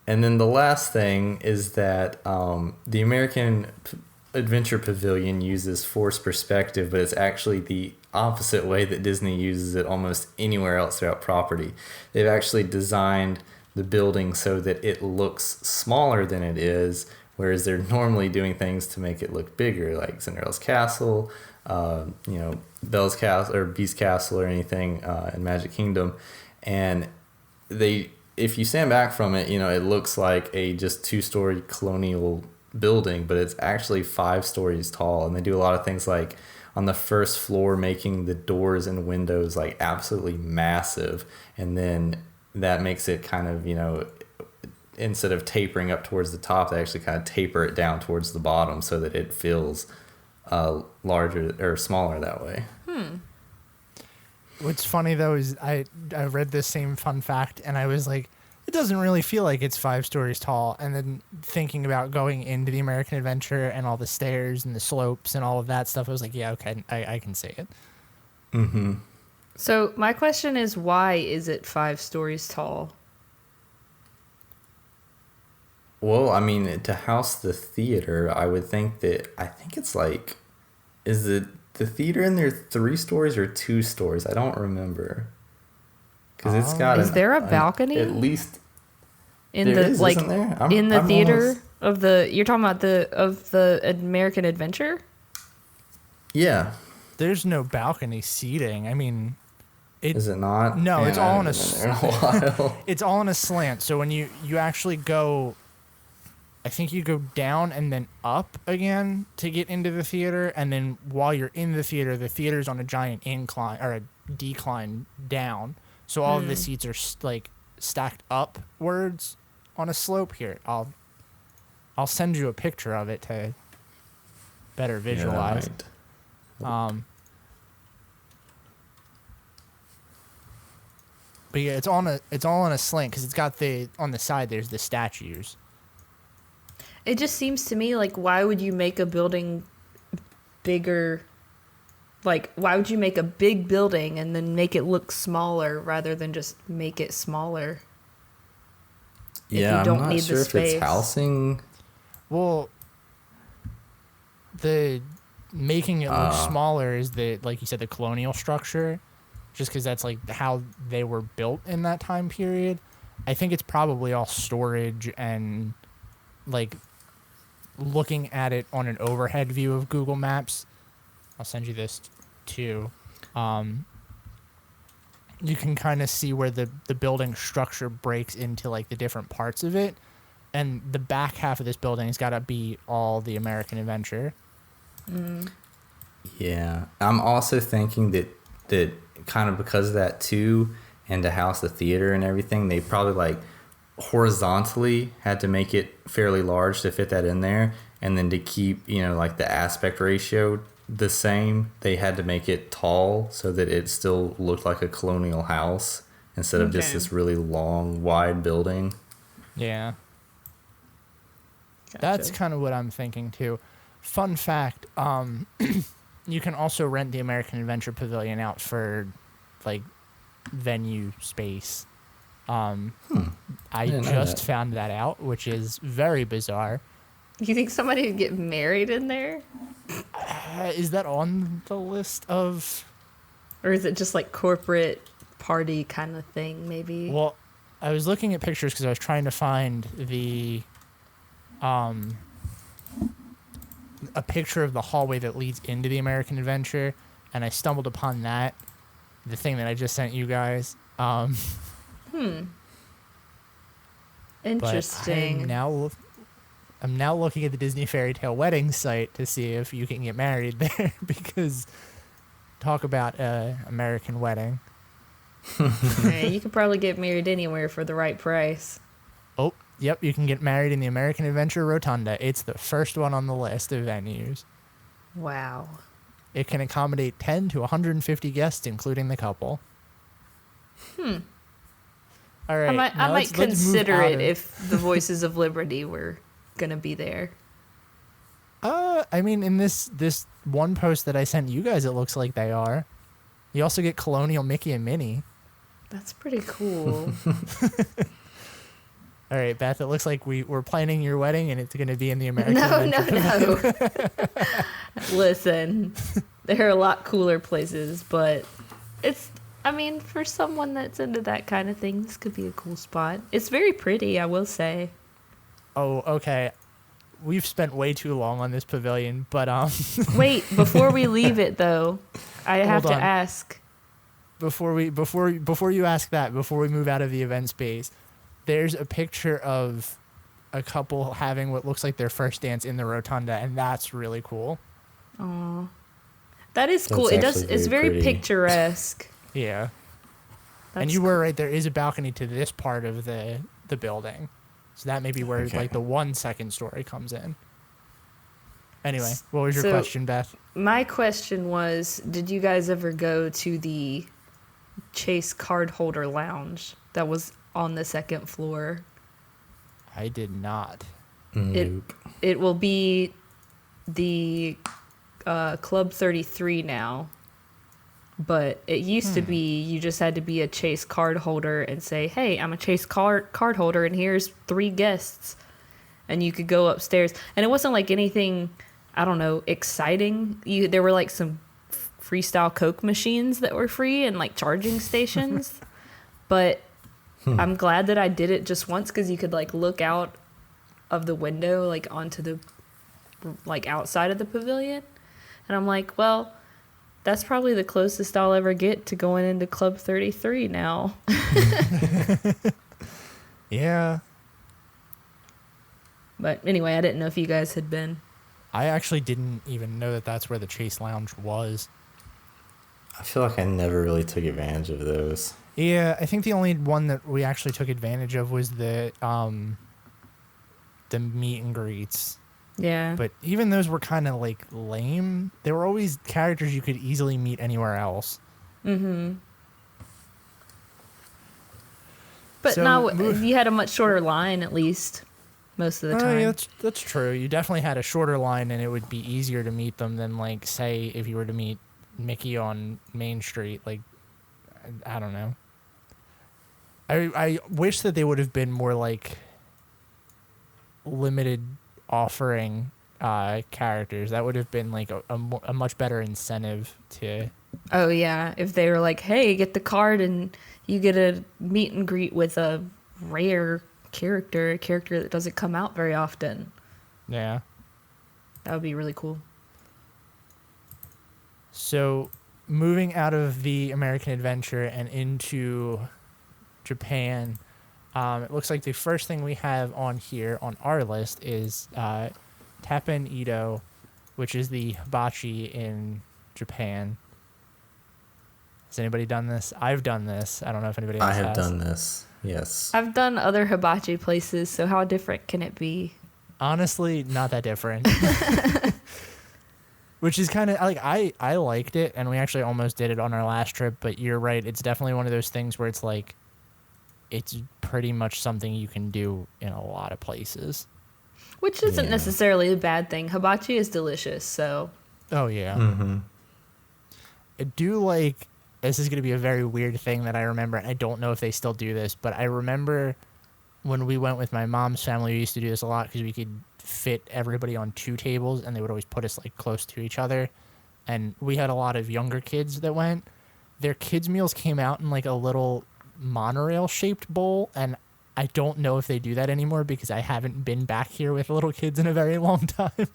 Speaker 6: And then the last thing is that the American Adventure Pavilion uses forced perspective, but it's actually the opposite way that Disney uses it almost anywhere else throughout property. They've actually designed the building so that it looks smaller than it is, whereas they're normally doing things to make it look bigger, like Cinderella's Castle, Belle's Castle or Beast's Castle or anything in Magic Kingdom. And if you stand back from it, it looks like a just 2-story colonial building, but it's actually 5 stories tall. And they do a lot of things like on the first floor, making the doors and windows like absolutely massive. And then that makes it kind of, instead of tapering up towards the top, they actually kind of taper it down towards the bottom so that it feels larger or smaller that way.
Speaker 4: What's funny though is I read this same fun fact and I was like, it doesn't really feel like it's 5 stories tall. And then thinking about going into the American Adventure and all the stairs and the slopes and all of that stuff, I was like, yeah, okay, I can see it.
Speaker 6: Mm-hmm.
Speaker 5: So my question is, why is it 5 stories tall?
Speaker 6: Well, I mean, to house the theater, I think it's like, is the theater in there 3 stories or 2 stories? I don't remember. Because it's got
Speaker 5: Is there a balcony?
Speaker 6: At least
Speaker 5: in
Speaker 6: there
Speaker 5: the
Speaker 6: is,
Speaker 5: like
Speaker 6: isn't there?
Speaker 5: in the
Speaker 6: I'm
Speaker 5: theater
Speaker 6: almost...
Speaker 5: of the you're talking about the American Adventure?
Speaker 6: Yeah.
Speaker 4: There's no balcony seating. I mean,
Speaker 6: is it not?
Speaker 4: No,
Speaker 6: Man,
Speaker 4: it's all on a
Speaker 6: while.
Speaker 4: it's all on a slant. So when you actually go, I think you go down and then up again to get into the theater, and then while you're in the theater's on a giant incline or a decline down. So all of the seats are like stacked upwards on a slope here. I'll send you a picture of it to better visualize.
Speaker 6: Yeah,
Speaker 4: But yeah, it's all on a slant because it's got on the side there's the statues.
Speaker 5: It just seems to me like, why would you make a building bigger? Like, why would you make a big building and then make it look smaller rather than just make it smaller?
Speaker 6: Yeah,
Speaker 5: if you don't
Speaker 6: I'm not
Speaker 5: need
Speaker 6: sure
Speaker 5: the
Speaker 6: if
Speaker 5: space.
Speaker 6: it's housing.
Speaker 4: Well, the making it look smaller is like you said, the colonial structure, just because that's like how they were built in that time period. I think it's probably all storage and like looking at it on an overhead view of Google Maps. I'll send you this too. You can kind of see where the building structure breaks into like the different parts of it. and the back half of this building's got to be all the American Adventure.
Speaker 6: Yeah, I'm also thinking that kind of because of that too, and to house the theater and everything, they probably like horizontally had to make it fairly large to fit that in there, and then to keep like the aspect ratio the same, they had to make it tall so that it still looked like a colonial house instead of just this really long, wide building.
Speaker 4: Yeah.
Speaker 5: Gotcha.
Speaker 4: That's kind of what I'm thinking too. Fun fact, you can also rent the American Adventure Pavilion out for like venue space. I
Speaker 6: didn't know
Speaker 4: just
Speaker 6: that.
Speaker 4: found that out, which is very bizarre.
Speaker 5: You think somebody would get married in there?
Speaker 4: Is that on the list of...
Speaker 5: Or is it just like corporate party kind of thing, maybe?
Speaker 4: Well, I was looking at pictures because I was trying to find a picture of the hallway that leads into the American Adventure, and I stumbled upon that, the thing that I just sent you guys.
Speaker 5: Interesting.
Speaker 4: But I'm now looking at the Disney Fairy Tale Wedding site to see if you can get married there, because talk about American wedding.
Speaker 5: Yeah, you could probably get married anywhere for the right price.
Speaker 4: Oh, yep, you can get married in the American Adventure Rotunda. It's the first one on the list of venues.
Speaker 5: Wow.
Speaker 4: It can accommodate 10 to 150 guests, including the couple. All right.
Speaker 5: I might consider it if the Voices of Liberty were gonna be there.
Speaker 4: I mean, in this one post that I sent you guys, it looks like they are. You also get Colonial Mickey and Minnie.
Speaker 5: That's pretty cool.
Speaker 4: All right, Beth, it looks like we're planning your wedding, and it's going to be in the American
Speaker 5: No.
Speaker 4: Adventure.
Speaker 5: Listen, there are a lot cooler places, but for someone that's into that kind of thing, this could be a cool spot. It's very pretty, I will say.
Speaker 4: Oh, okay. We've spent way too long on this pavilion, but
Speaker 5: Wait, before we leave it though, I have to
Speaker 4: on.
Speaker 5: ask.
Speaker 4: before you ask that, before we move out of the event space, there's a picture of a couple having what looks like their first dance in the rotunda, and that's really cool.
Speaker 5: Oh, that is cool.
Speaker 6: That's
Speaker 5: It's very
Speaker 6: pretty.
Speaker 5: picturesque.
Speaker 4: Yeah. And
Speaker 5: That's
Speaker 4: you were right, there is a balcony to this part of the building. So that may be where like the 1 second story comes in. Anyway, what was your
Speaker 5: So-
Speaker 4: question, Beth?
Speaker 5: My question was, did you guys ever go to the Chase card holder lounge that was on the second floor?
Speaker 4: I did not.
Speaker 6: Nope.
Speaker 5: It will be the Club 33 now. But it used to be you just had to be a Chase card holder and say, hey, I'm a Chase card holder and here's 3 guests. And you could go upstairs. And it wasn't like anything, I don't know, exciting. There were like some freestyle Coke machines that were free and like charging stations. But I'm glad that I did it just once because you could like look out of the window like onto the like outside of the pavilion. And I'm like, well, that's probably the closest I'll ever get to going into Club 33 now.
Speaker 4: Yeah.
Speaker 5: But anyway, I didn't know if you guys had been.
Speaker 4: I actually didn't even know that that's where the Chase Lounge was.
Speaker 6: I feel like I never really took advantage of those.
Speaker 4: Yeah, I think the only one that we actually took advantage of was the meet and greets.
Speaker 5: Yeah.
Speaker 4: But even those were kind of like lame. They were always characters you could easily meet anywhere else.
Speaker 5: Mm-hmm. But
Speaker 4: So,
Speaker 5: no, you had a much shorter line at least most of the time.
Speaker 4: Yeah, that's true. You definitely had a shorter line, and it would be easier to meet them than, like, say, if you were to meet Mickey on Main Street. Like, I don't know. I wish that they would have been more, like, limited offering characters. That would have been, like, a much better incentive to...
Speaker 5: Oh, yeah. If they were like, hey, get the card and you get a meet and greet with a rare character, a character that doesn't come out very often.
Speaker 4: Yeah.
Speaker 5: That would be really cool.
Speaker 4: So, moving out of the American Adventure and into Japan, It looks like the first thing we have on here on our list is Tappen Ito, which is the hibachi in Japan. Has anybody done this? I've done this. I don't know if anybody else
Speaker 6: I
Speaker 4: has.
Speaker 6: have done this. Yes.
Speaker 5: I've done other hibachi places, so how different can it be?
Speaker 4: Honestly, not that different. Which is kind of like I liked it, and we actually almost did it on our last trip. But you're right; it's definitely one of those things where it's like, it's pretty much something you can do in a lot of places.
Speaker 5: Which isn't
Speaker 6: Yeah.
Speaker 5: necessarily a bad thing. Hibachi is delicious, so
Speaker 4: Oh yeah. I do like. This is going to be a very weird thing that I remember. And I don't know if they still do this, but I remember when we went with my mom's family, we used to do this a lot because we could fit everybody on 2 tables, and they would always put us like close to each other. And we had a lot of younger kids that went. Their kids' meals came out in like a little monorail shaped bowl, and I don't know if they do that anymore because I haven't been back here with little kids in a very long time.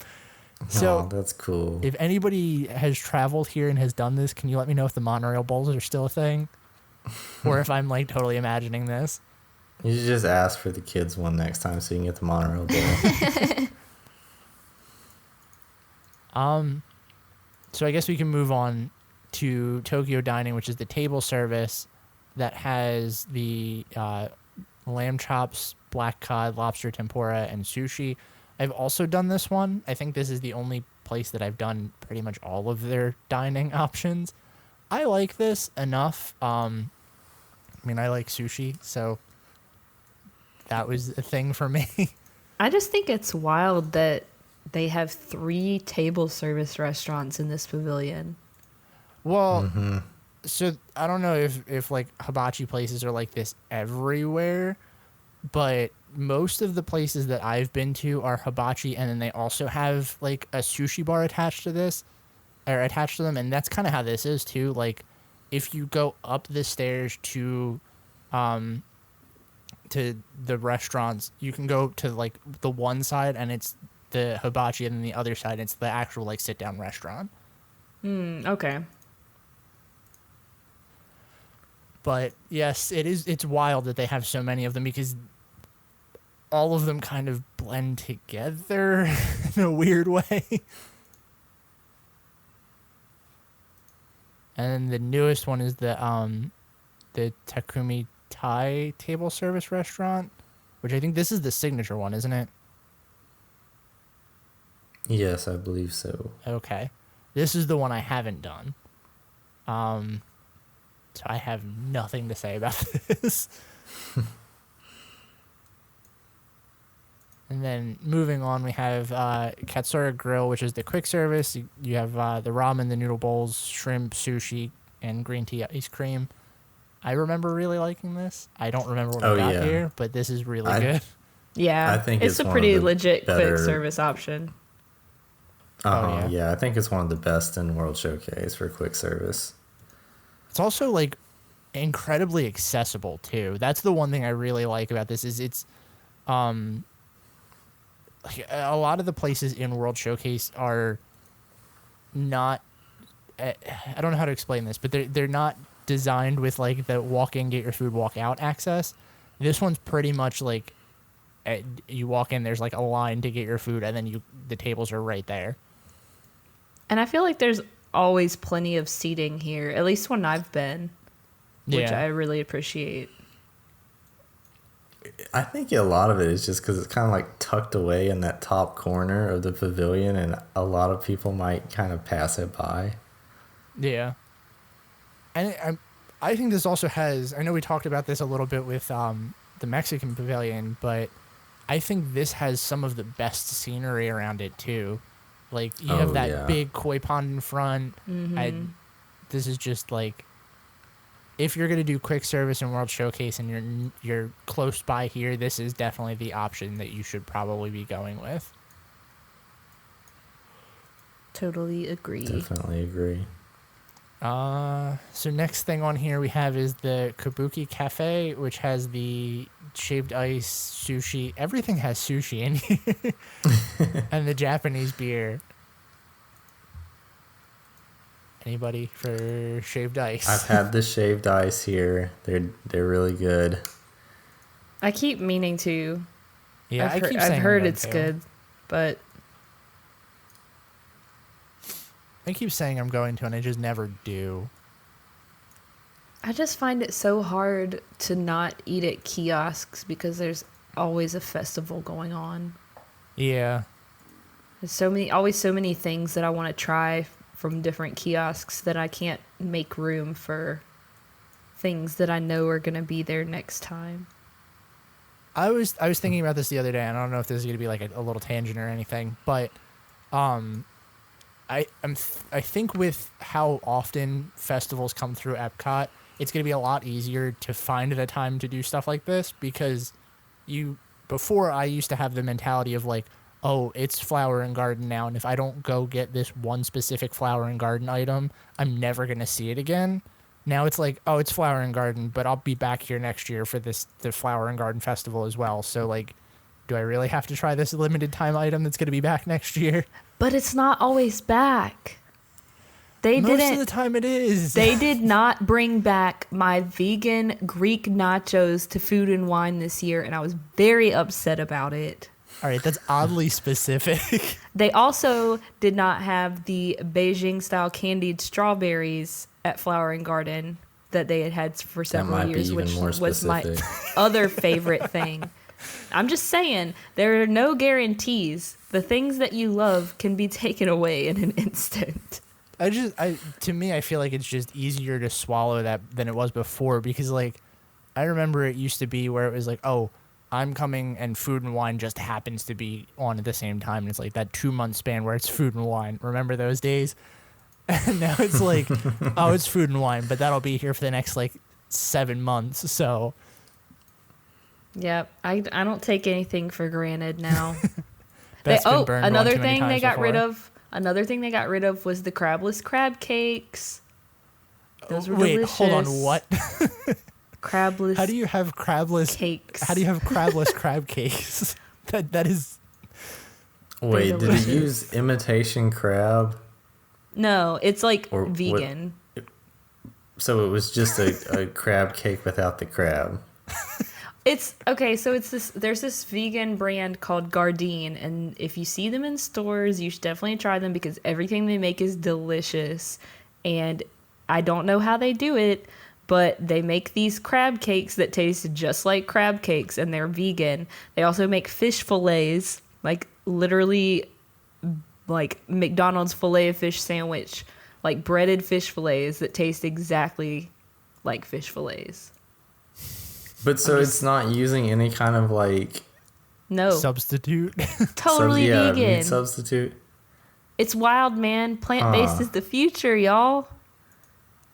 Speaker 4: So
Speaker 6: Oh, that's cool.
Speaker 4: if anybody has traveled here and has done this, can you let me know if the monorail bowls are still a thing? Or if I'm like totally imagining this.
Speaker 6: You should just ask for the kids one next time so you can get the monorail bowl.
Speaker 4: So I guess we can move on to Tokyo Dining, which is the table service that has the lamb chops, black cod, lobster tempura, and sushi. I've also done this one. I think this is the only place that I've done pretty much all of their dining options. I like this enough. I mean, I like sushi, so that was a thing for me.
Speaker 5: I just think it's wild that they have 3 table service restaurants in this pavilion.
Speaker 4: Well, so I don't know if like hibachi places are like this everywhere, but most of the places that I've been to are hibachi, and then they also have like a sushi bar attached to this, or attached to them, and that's kind of how this is too. Like, if you go up the stairs to the restaurants, you can go to like the one side and it's the hibachi, and then the other side it's the actual like sit down restaurant.
Speaker 5: Okay.
Speaker 4: But yes, it's wild that they have so many of them because all of them kind of blend together in a weird way. And then the newest one is the Takumi Thai table service restaurant, which I think this is the signature one, isn't it?
Speaker 6: Yes, I believe so.
Speaker 4: Okay. This is the one I haven't done. So I have nothing to say about this. And then moving on, we have Katsura Grill, which is the quick service. You have the ramen, the noodle bowls, shrimp, sushi, and green tea ice cream. I remember really liking this. I don't remember when I got here, but this is really good.
Speaker 5: Yeah,
Speaker 6: I think
Speaker 5: it's a
Speaker 6: one of
Speaker 5: pretty
Speaker 6: the
Speaker 5: legit
Speaker 6: better-
Speaker 5: quick service option.
Speaker 4: yeah.
Speaker 6: Yeah, I think it's one of the best in World Showcase for quick service.
Speaker 4: It's also like incredibly accessible too. That's the one thing I really like about this is it's like a lot of the places in World Showcase are not I don't know how to explain this, but they're not designed with like the walk in, get your food, walk out access. This one's pretty much like you walk in, there's like a line to get your food, and then the tables are right there.
Speaker 5: And I feel like there's always plenty of seating here, at least when I've been, which I really appreciate.
Speaker 6: I think a lot of it is just because it's kind of like tucked away in that top corner of the pavilion, and a lot of people might kind of pass it by.
Speaker 4: Yeah. And I think this also has, I know we talked about this a little bit with the Mexican pavilion, but I think this has some of the best scenery around it too. Like you have that big koi pond in front. This is just like, if you're gonna do quick service in World Showcase and you're close by here, this is definitely the option that you should probably be going with.
Speaker 5: Totally agree.
Speaker 6: Definitely agree.
Speaker 4: So next thing on here we have is the Kabuki Cafe, which has the shaved ice, sushi. Everything has sushi in here. And the Japanese beer. Anybody for shaved ice?
Speaker 6: I've had the shaved ice here. They're really good.
Speaker 5: I keep meaning to.
Speaker 4: Yeah,
Speaker 5: I've
Speaker 4: keep saying
Speaker 5: I've heard
Speaker 4: I'm
Speaker 5: it's
Speaker 4: going to.
Speaker 5: good, but
Speaker 4: I keep saying I'm going to, and I just never do.
Speaker 5: I just find it so hard to not eat at kiosks because there's always a festival going on.
Speaker 4: Yeah.
Speaker 5: There's always so many things that I want to try from different kiosks that I can't make room for things that I know are going to be there next time.
Speaker 4: I was thinking about this the other day, and I don't know if this is going to be like a little tangent or anything, but I think with how often festivals come through Epcot, it's going to be a lot easier to find at a time to do stuff like this because before I used to have the mentality of like, oh, it's Flower and Garden now, and if I don't go get this one specific Flower and Garden item, I'm never going to see it again. Now it's like, oh, it's Flower and Garden, but I'll be back here next year for the Flower and Garden Festival as well. So like, do I really have to try this limited time item that's going to be back next year?
Speaker 5: But it's not always back.
Speaker 4: Most of the time it is.
Speaker 5: They did not bring back my vegan Greek nachos to Food and Wine this year, and I was very upset about it.
Speaker 4: All right, that's oddly specific.
Speaker 5: They also did not have the Beijing-style candied strawberries at Flower and Garden that they had for several years, which was my other favorite thing. I'm just saying, there are no guarantees. The things that you love can be taken away in an instant.
Speaker 4: To me, I feel like it's just easier to swallow that than it was before because, like, I remember it used to be where it was like, oh, I'm coming and Food and Wine just happens to be on at the same time. And it's like that 2-month span where it's Food and Wine. Remember those days? And now it's like, oh, it's Food and Wine, but that'll be here for the next, like, 7 months. So.
Speaker 5: Yeah, I don't take anything for granted now.
Speaker 4: Another thing
Speaker 5: they got rid of. Another thing they got rid of was the crabless crab cakes. Those were delicious.
Speaker 4: Wait, hold on, what?
Speaker 5: Crabless.
Speaker 4: How do you have crabless
Speaker 5: cakes?
Speaker 4: How do you have crabless crab cakes? That is.
Speaker 6: Wait, did it use imitation crab?
Speaker 5: No, it's like vegan.
Speaker 6: So it was just a crab cake without the crab.
Speaker 5: It's okay, so there's this vegan brand called Gardein, and if you see them in stores, you should definitely try them because everything they make is delicious. And I don't know how they do it, but they make these crab cakes that taste just like crab cakes, and they're vegan. They also make fish fillets, like literally like McDonald's filet of fish sandwich, like breaded fish fillets that taste exactly like fish fillets.
Speaker 6: But so it's not using any kind of like
Speaker 4: substitute.
Speaker 5: Totally vegan.
Speaker 6: Meat substitute.
Speaker 5: It's wild, man. Plant-based is the future, y'all.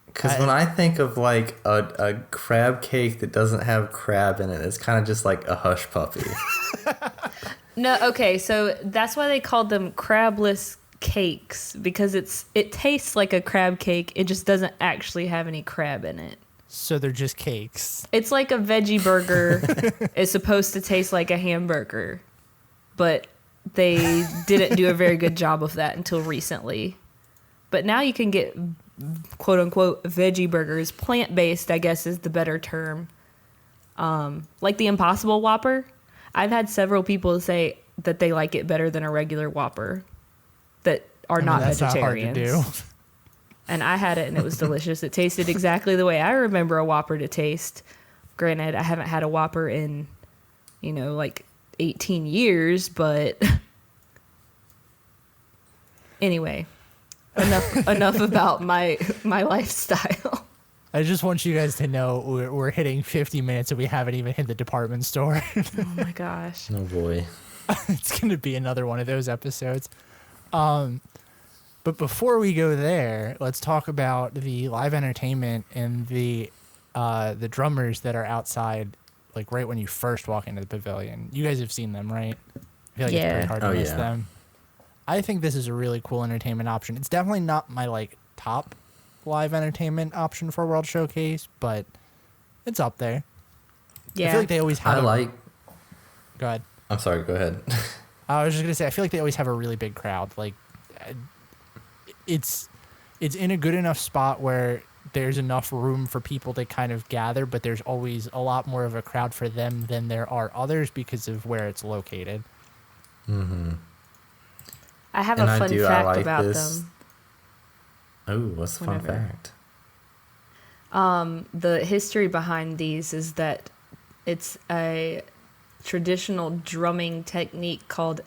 Speaker 6: Because when I think of like a crab cake that doesn't have crab in it, it's kind of just like a hush puppy.
Speaker 5: No, okay, so that's why they called them crabless cakes, because it tastes like a crab cake. It just doesn't actually have any crab in it.
Speaker 4: So they're just cakes.
Speaker 5: It's like a veggie burger is supposed to taste like a hamburger, but they didn't do a very good job of that until recently. But now you can get quote unquote veggie burgers, plant-based, I guess is the better term. Like the Impossible Whopper. I've had several people say that they like it better than a regular Whopper that are not vegetarians.
Speaker 4: Not hard to do.
Speaker 5: And I had it, and it was delicious. It tasted exactly the way I remember a Whopper to taste. Granted, I haven't had a Whopper in, like 18 years, but anyway, enough about my lifestyle.
Speaker 4: I just want you guys to know we're hitting 50 minutes and we haven't even hit the department store.
Speaker 5: Oh my gosh.
Speaker 6: Oh boy.
Speaker 4: It's going to be another one of those episodes. But before we go there, let's talk about the live entertainment and the drummers that are outside, like right when you first walk into the pavilion. You guys have seen them, right? I feel like it's pretty hard to miss them. I think this is a really cool entertainment option. It's definitely not my like top live entertainment option for World Showcase, but it's up there.
Speaker 5: Yeah.
Speaker 4: I feel like they always have. Go ahead.
Speaker 6: I'm sorry. Go ahead.
Speaker 4: I was just gonna say, I feel like they always have a really big crowd. Like, it's in a good enough spot where there's enough room for people to kind of gather, but there's always a lot more of a crowd for them than there are others because of where it's located.
Speaker 5: I have
Speaker 6: And
Speaker 5: a
Speaker 6: I
Speaker 5: fun
Speaker 6: do, I
Speaker 5: fact
Speaker 6: like
Speaker 5: about
Speaker 6: this.
Speaker 5: them.
Speaker 6: Oh, what's the fun
Speaker 5: Whatever.
Speaker 6: fact?
Speaker 5: The history behind these is that it's a traditional drumming technique called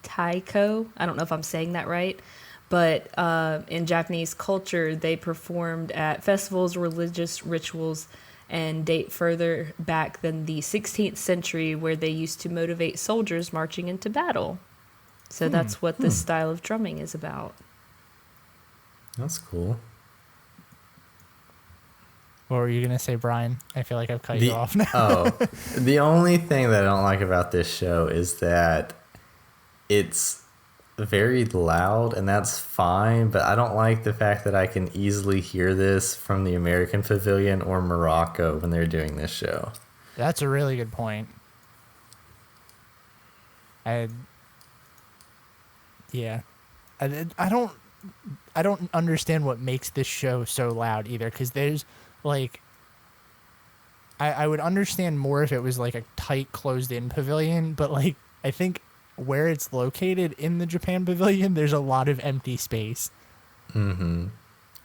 Speaker 5: taiko. I don't know if I'm saying that right, but in Japanese culture, they performed at festivals, religious rituals, and date further back than the 16th century, where they used to motivate soldiers marching into battle. So that's what this style of drumming is about.
Speaker 6: That's cool.
Speaker 4: What were you going to say, Brian? I feel like I've cut you off now.
Speaker 6: The only thing that I don't like about this show is that it's very loud, and that's fine, but I don't like the fact that I can easily hear this from the American Pavilion or Morocco when they're doing this show.
Speaker 4: That's a really good point. Yeah. I don't understand what makes this show so loud either, because there's like I would understand more if it was like a tight closed in pavilion, but like I think where it's located in the Japan Pavilion, there's a lot of empty space.
Speaker 6: And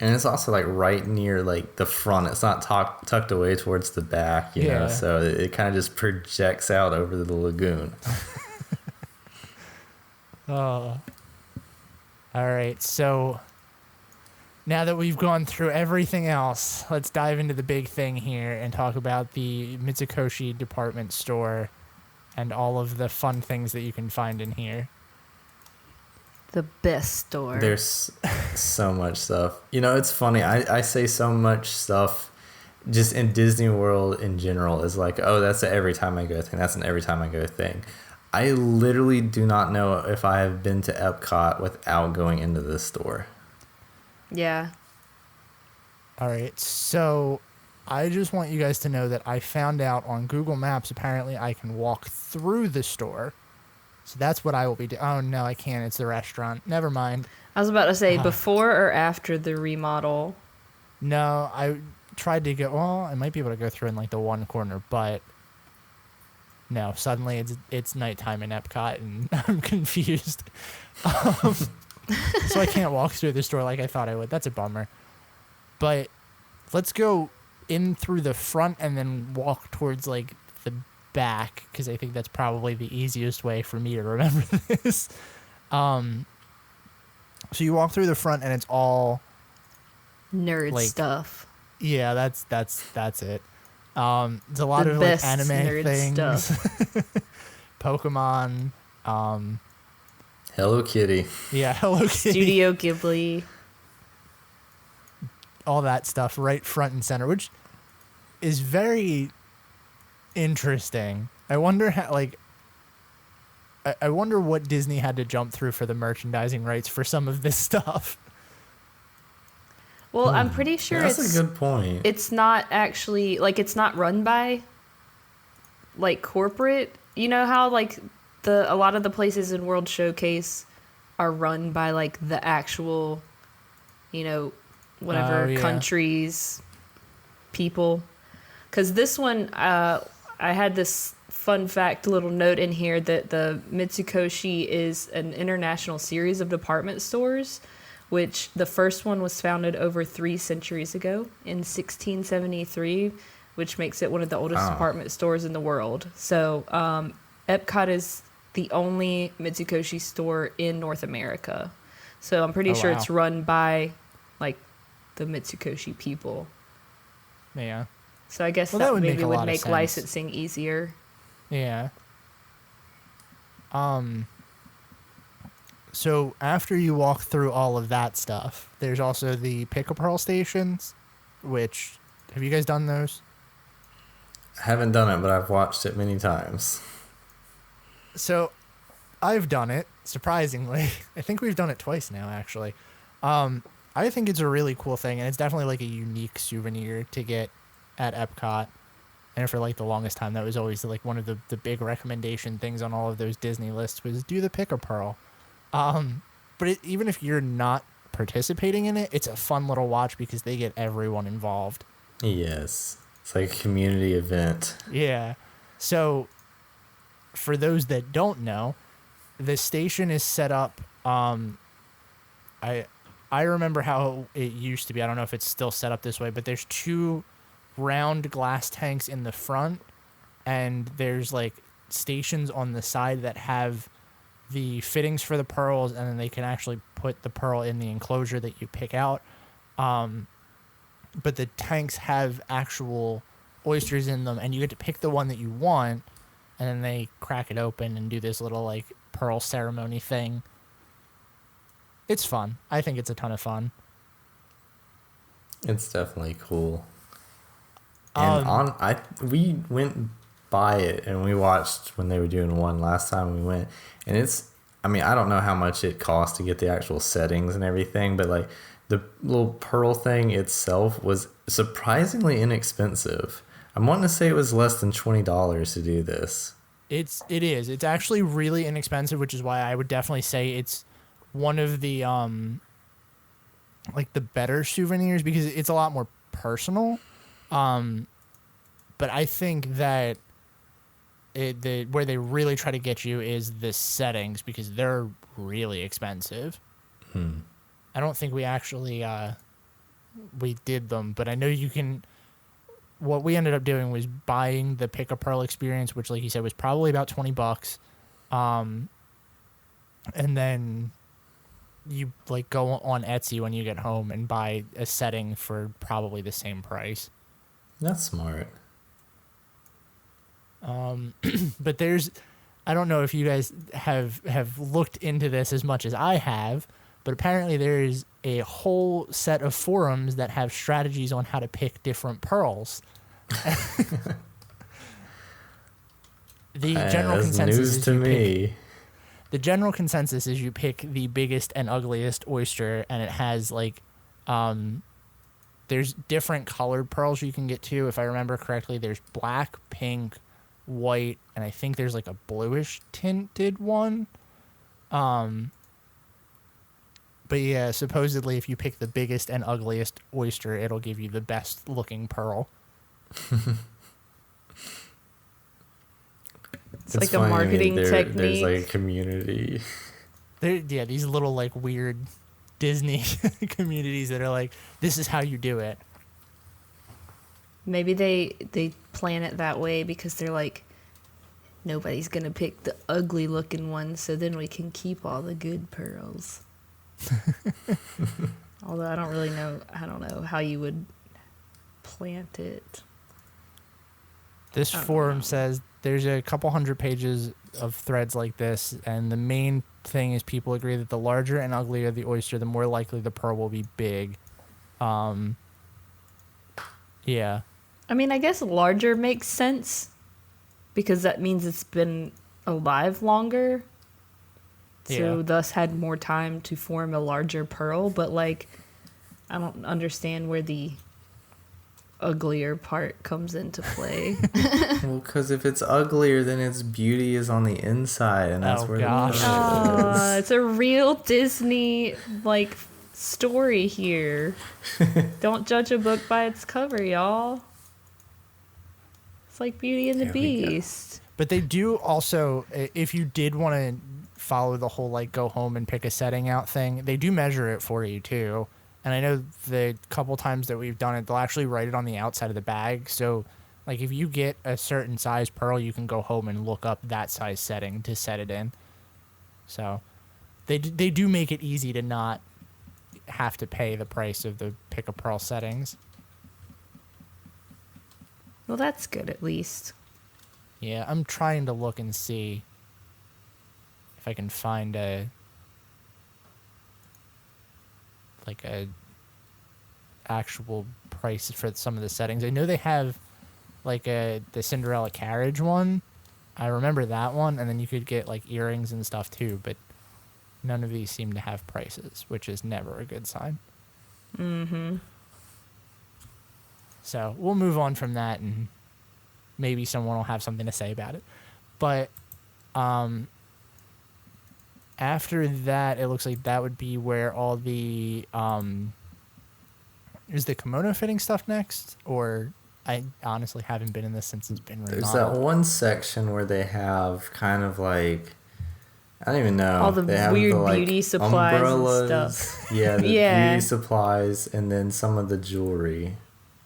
Speaker 6: it's also like right near like the front. It's not tucked away towards the back, you know, so it kind of just projects out over the lagoon.
Speaker 4: Oh. All right, so now that we've gone through everything else, let's dive into the big thing here and talk about the Mitsukoshi Department Store and all of the fun things that you can find in here.
Speaker 5: The best store.
Speaker 6: There's so much stuff. You know, it's funny. I say so much stuff just in Disney World in general is like, oh, that's an every time I go thing. That's an every time I go thing. I literally do not know if I have been to Epcot without going into this store.
Speaker 5: Yeah.
Speaker 4: All right, so I just want you guys to know that I found out on Google Maps, apparently I can walk through the store. So that's what I will be doing. Oh, no, I can't. It's the restaurant. Never mind.
Speaker 5: I was about to say, before or after the remodel?
Speaker 4: No, I tried to go. Well, I might be able to go through in like the one corner, but no. Suddenly, it's nighttime in Epcot, and I'm confused. So I can't walk through the store like I thought I would. That's a bummer. But let's go in through the front and then walk towards like the back, because I think that's probably the easiest way for me to remember this. So you walk through the front and it's all
Speaker 5: Nerd
Speaker 4: like,
Speaker 5: stuff.
Speaker 4: Yeah, that's it. It's a lot
Speaker 5: The
Speaker 4: of like
Speaker 5: best
Speaker 4: anime
Speaker 5: nerd
Speaker 4: things,
Speaker 5: stuff.
Speaker 4: Pokemon,
Speaker 6: Hello Kitty.
Speaker 4: yeah, Hello Kitty,
Speaker 5: Studio Ghibli.
Speaker 4: all that stuff right front and center, which is very interesting. I wonder how, like, I wonder what Disney had to jump through for the merchandising rights for some of this stuff.
Speaker 5: Well, I'm pretty sure
Speaker 6: That's a good point.
Speaker 5: it's not actually, like, it's not run by, like, corporate. You know how, like, a lot of the places in World Showcase are run by, like, the actual, you know, whatever countries, people. Because this one, I had this fun fact little note in here that the Mitsukoshi is an international series of department stores, which the first one was founded over 3 centuries ago in 1673, which makes it one of the oldest department stores in the world. So Epcot is the only Mitsukoshi store in North America. So I'm pretty sure it's run by, like, the Mitsukoshi people.
Speaker 4: Yeah.
Speaker 5: So I guess
Speaker 4: Well,
Speaker 5: that
Speaker 4: would
Speaker 5: maybe would
Speaker 4: make
Speaker 5: make licensing easier.
Speaker 4: Yeah. So after you walk through all of that stuff, there's also the pick-a-pearl stations, which, have you guys done those?
Speaker 6: I haven't done it, but I've watched it many times.
Speaker 4: So I've done it, surprisingly. I think we've done it twice now, actually. I think it's a really cool thing, and it's definitely like a unique souvenir to get at Epcot. And for like the longest time, that was always like one of the big recommendation things on all of those Disney lists was do the pick-a-pearl. But even if you're not participating in it, it's a fun little watch because they get everyone involved.
Speaker 6: Yes. It's like a community event.
Speaker 4: Yeah. So for those that don't know, the station is set up. I remember how it used to be. I don't know if it's still set up this way, but there's 2 round glass tanks in the front, and there's like stations on the side that have the fittings for the pearls, and then they can actually put the pearl in the enclosure that you pick out. But the tanks have actual oysters in them, and you get to pick the one that you want, and then they crack it open and do this little like pearl ceremony thing. It's fun. I think it's a ton of fun.
Speaker 6: It's definitely cool. And we went by it and we watched when they were doing one last time we went, and I don't know how much it cost to get the actual settings and everything, but like the little pearl thing itself was surprisingly inexpensive. I'm wanting to say it was less than $20 to do this. It
Speaker 4: is. It's actually really inexpensive, which is why I would definitely say it's one of the like the better souvenirs because it's a lot more personal. But I think that where they really try to get you is the settings because they're really expensive. I don't think we actually we did them, but I know you can. What we ended up doing was buying the Pick a Pearl experience, which, like you said, was probably about $20. And then you like go on Etsy when you get home and buy a setting for probably the same price.
Speaker 6: That's smart.
Speaker 4: But I don't know if you guys have looked into this as much as I have, but apparently there is a whole set of forums that have strategies on how to pick different pearls. The general consensus
Speaker 6: news
Speaker 4: is
Speaker 6: to me.
Speaker 4: The general consensus is you pick the biggest and ugliest oyster, and it has like, there's different colored pearls you can get to. If I remember correctly, there's black, pink, white, and I think there's like a bluish tinted one. But yeah, supposedly if you pick the biggest and ugliest oyster, it'll give you the best looking pearl.
Speaker 5: It's like a marketing technique.
Speaker 6: There's like a community.
Speaker 4: These little like weird Disney communities that are like, this is how you do it.
Speaker 5: Maybe they plan it that way because they're like, nobody's gonna pick the ugly looking one, so then we can keep all the good pearls. Although I don't know how you would plant it.
Speaker 4: This forum says there's a couple hundred pages of threads like this, and the main thing is people agree that the larger and uglier the oyster, the more likely the pearl will be big. Yeah.
Speaker 5: I mean, I guess larger makes sense because that means it's been alive longer. So thus had more time to form a larger pearl, but like I don't understand where the uglier part comes into play.
Speaker 6: Well, because if it's uglier, then its beauty is on the inside, and that's where
Speaker 4: gosh.
Speaker 6: the pearl is.
Speaker 5: It's a real Disney like story here. Don't judge a book by its cover, y'all. It's like Beauty and the Beast.
Speaker 4: But they do also, if you did want to follow the whole like go home and pick a setting out thing, they do measure it for you too. And I know the couple times that we've done it, they'll actually write it on the outside of the bag. So like if you get a certain size pearl, you can go home and look up that size setting to set it in. So they do make it easy to not have to pay the price of the pick a pearl settings.
Speaker 5: Well, that's good at least.
Speaker 4: Yeah, I'm trying to look and see if I can find a actual price for some of the settings. I know they have like the Cinderella carriage one. I remember that one, and then you could get like earrings and stuff too, but none of these seem to have prices, which is never a good sign.
Speaker 5: Mm-hmm.
Speaker 4: So we'll move on from that, and maybe someone will have something to say about it. But after that, it looks like that would be where all the is the kimono fitting stuff next, or I honestly haven't been in this since it's been remodeled.
Speaker 6: There's that one section where they have kind of like, I don't even know.
Speaker 5: All the
Speaker 6: they have
Speaker 5: weird
Speaker 6: the, like,
Speaker 5: beauty supplies and
Speaker 6: umbrellas.
Speaker 5: stuff.
Speaker 6: Yeah, the
Speaker 5: Yeah.
Speaker 6: beauty supplies, and then some of the jewelry.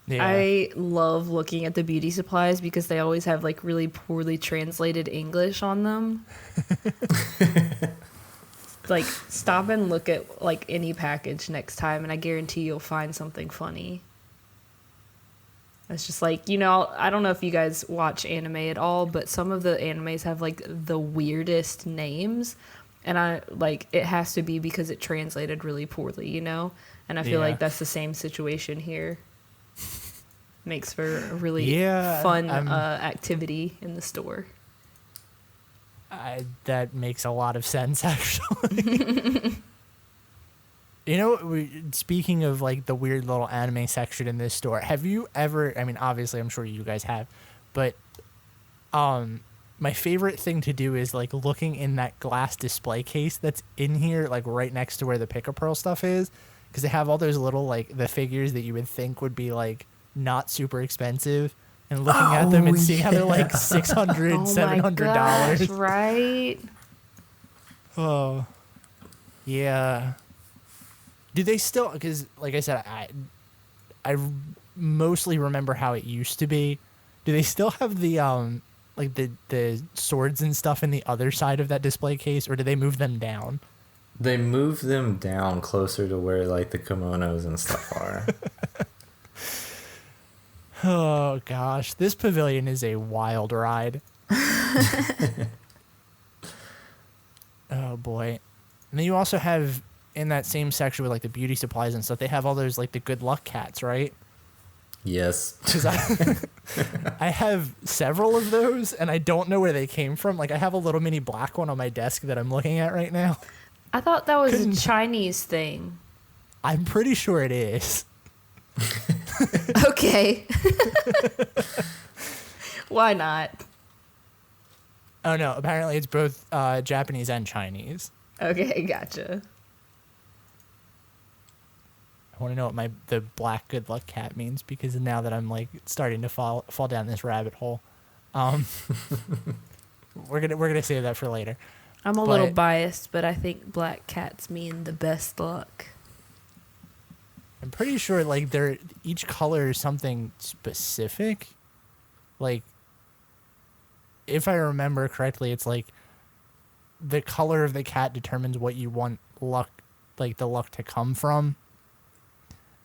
Speaker 4: Yeah.
Speaker 5: I love looking at the beauty supplies because they always have like really poorly translated English on them. Like, stop and look at like any package next time, and I guarantee you'll find something funny. It's just like, you know, I don't know if you guys watch anime at all, but some of the animes have like the weirdest names, and I like it has to be because it translated really poorly, you know? And I feel
Speaker 4: Yeah.
Speaker 5: like that's the same situation here. Makes for a really
Speaker 4: Yeah,
Speaker 5: fun
Speaker 4: I'm-
Speaker 5: activity in the store.
Speaker 4: That makes a lot of sense, actually. You know, speaking of like the weird little anime section in this store, have you ever? I mean, obviously, I'm sure you guys have, but my favorite thing to do is like looking in that glass display case that's in here, like right next to where the Pick-a-Pearl stuff is, because they have all those little like the figures that you would think would be like not super expensive. And looking at them and seeing how they're like $600,
Speaker 5: Oh
Speaker 4: $700.
Speaker 5: my gosh, right?
Speaker 4: Oh, yeah. Do they still? Because, like I said, I mostly remember how it used to be. Do they still have the like the swords and stuff in the other side of that display case, or do they move them down?
Speaker 6: They move them down closer to where like the kimonos and stuff are.
Speaker 4: Oh gosh, this pavilion is a wild ride. Oh boy. And then you also have in that same section with like the beauty supplies and stuff, they have all those like the good luck cats, right?
Speaker 6: Yes.
Speaker 4: 'Cause I have several of those and I don't know where they came from. Like I have a little mini black one on my desk that I'm looking at right now.
Speaker 5: I thought that was
Speaker 4: Couldn't-
Speaker 5: a Chinese thing.
Speaker 4: I'm pretty sure it is.
Speaker 5: Okay. Why not?
Speaker 4: Oh no, apparently it's both Japanese and Chinese.
Speaker 5: Okay, gotcha.
Speaker 4: I want to know what the black good luck cat means, because now that I'm like starting to fall down this rabbit hole, we're gonna save that for later.
Speaker 5: I'm a little
Speaker 4: But-
Speaker 5: biased, but I think black cats mean the best luck.
Speaker 4: I'm pretty sure like each color is something specific. Like, if I remember correctly, it's like the color of the cat determines what you want luck, like the luck to come from.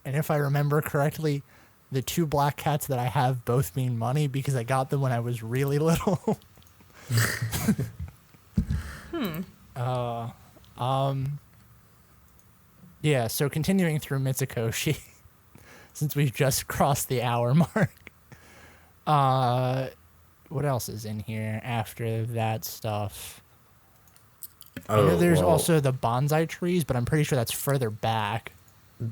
Speaker 4: And if I remember correctly, the two black cats that I have both mean money because I got them when I was really little. Yeah, so continuing through Mitsukoshi, since we've just crossed the hour mark. What else is in here after that stuff? I know there's
Speaker 6: well,
Speaker 4: also the bonsai trees, but I'm pretty sure that's further back.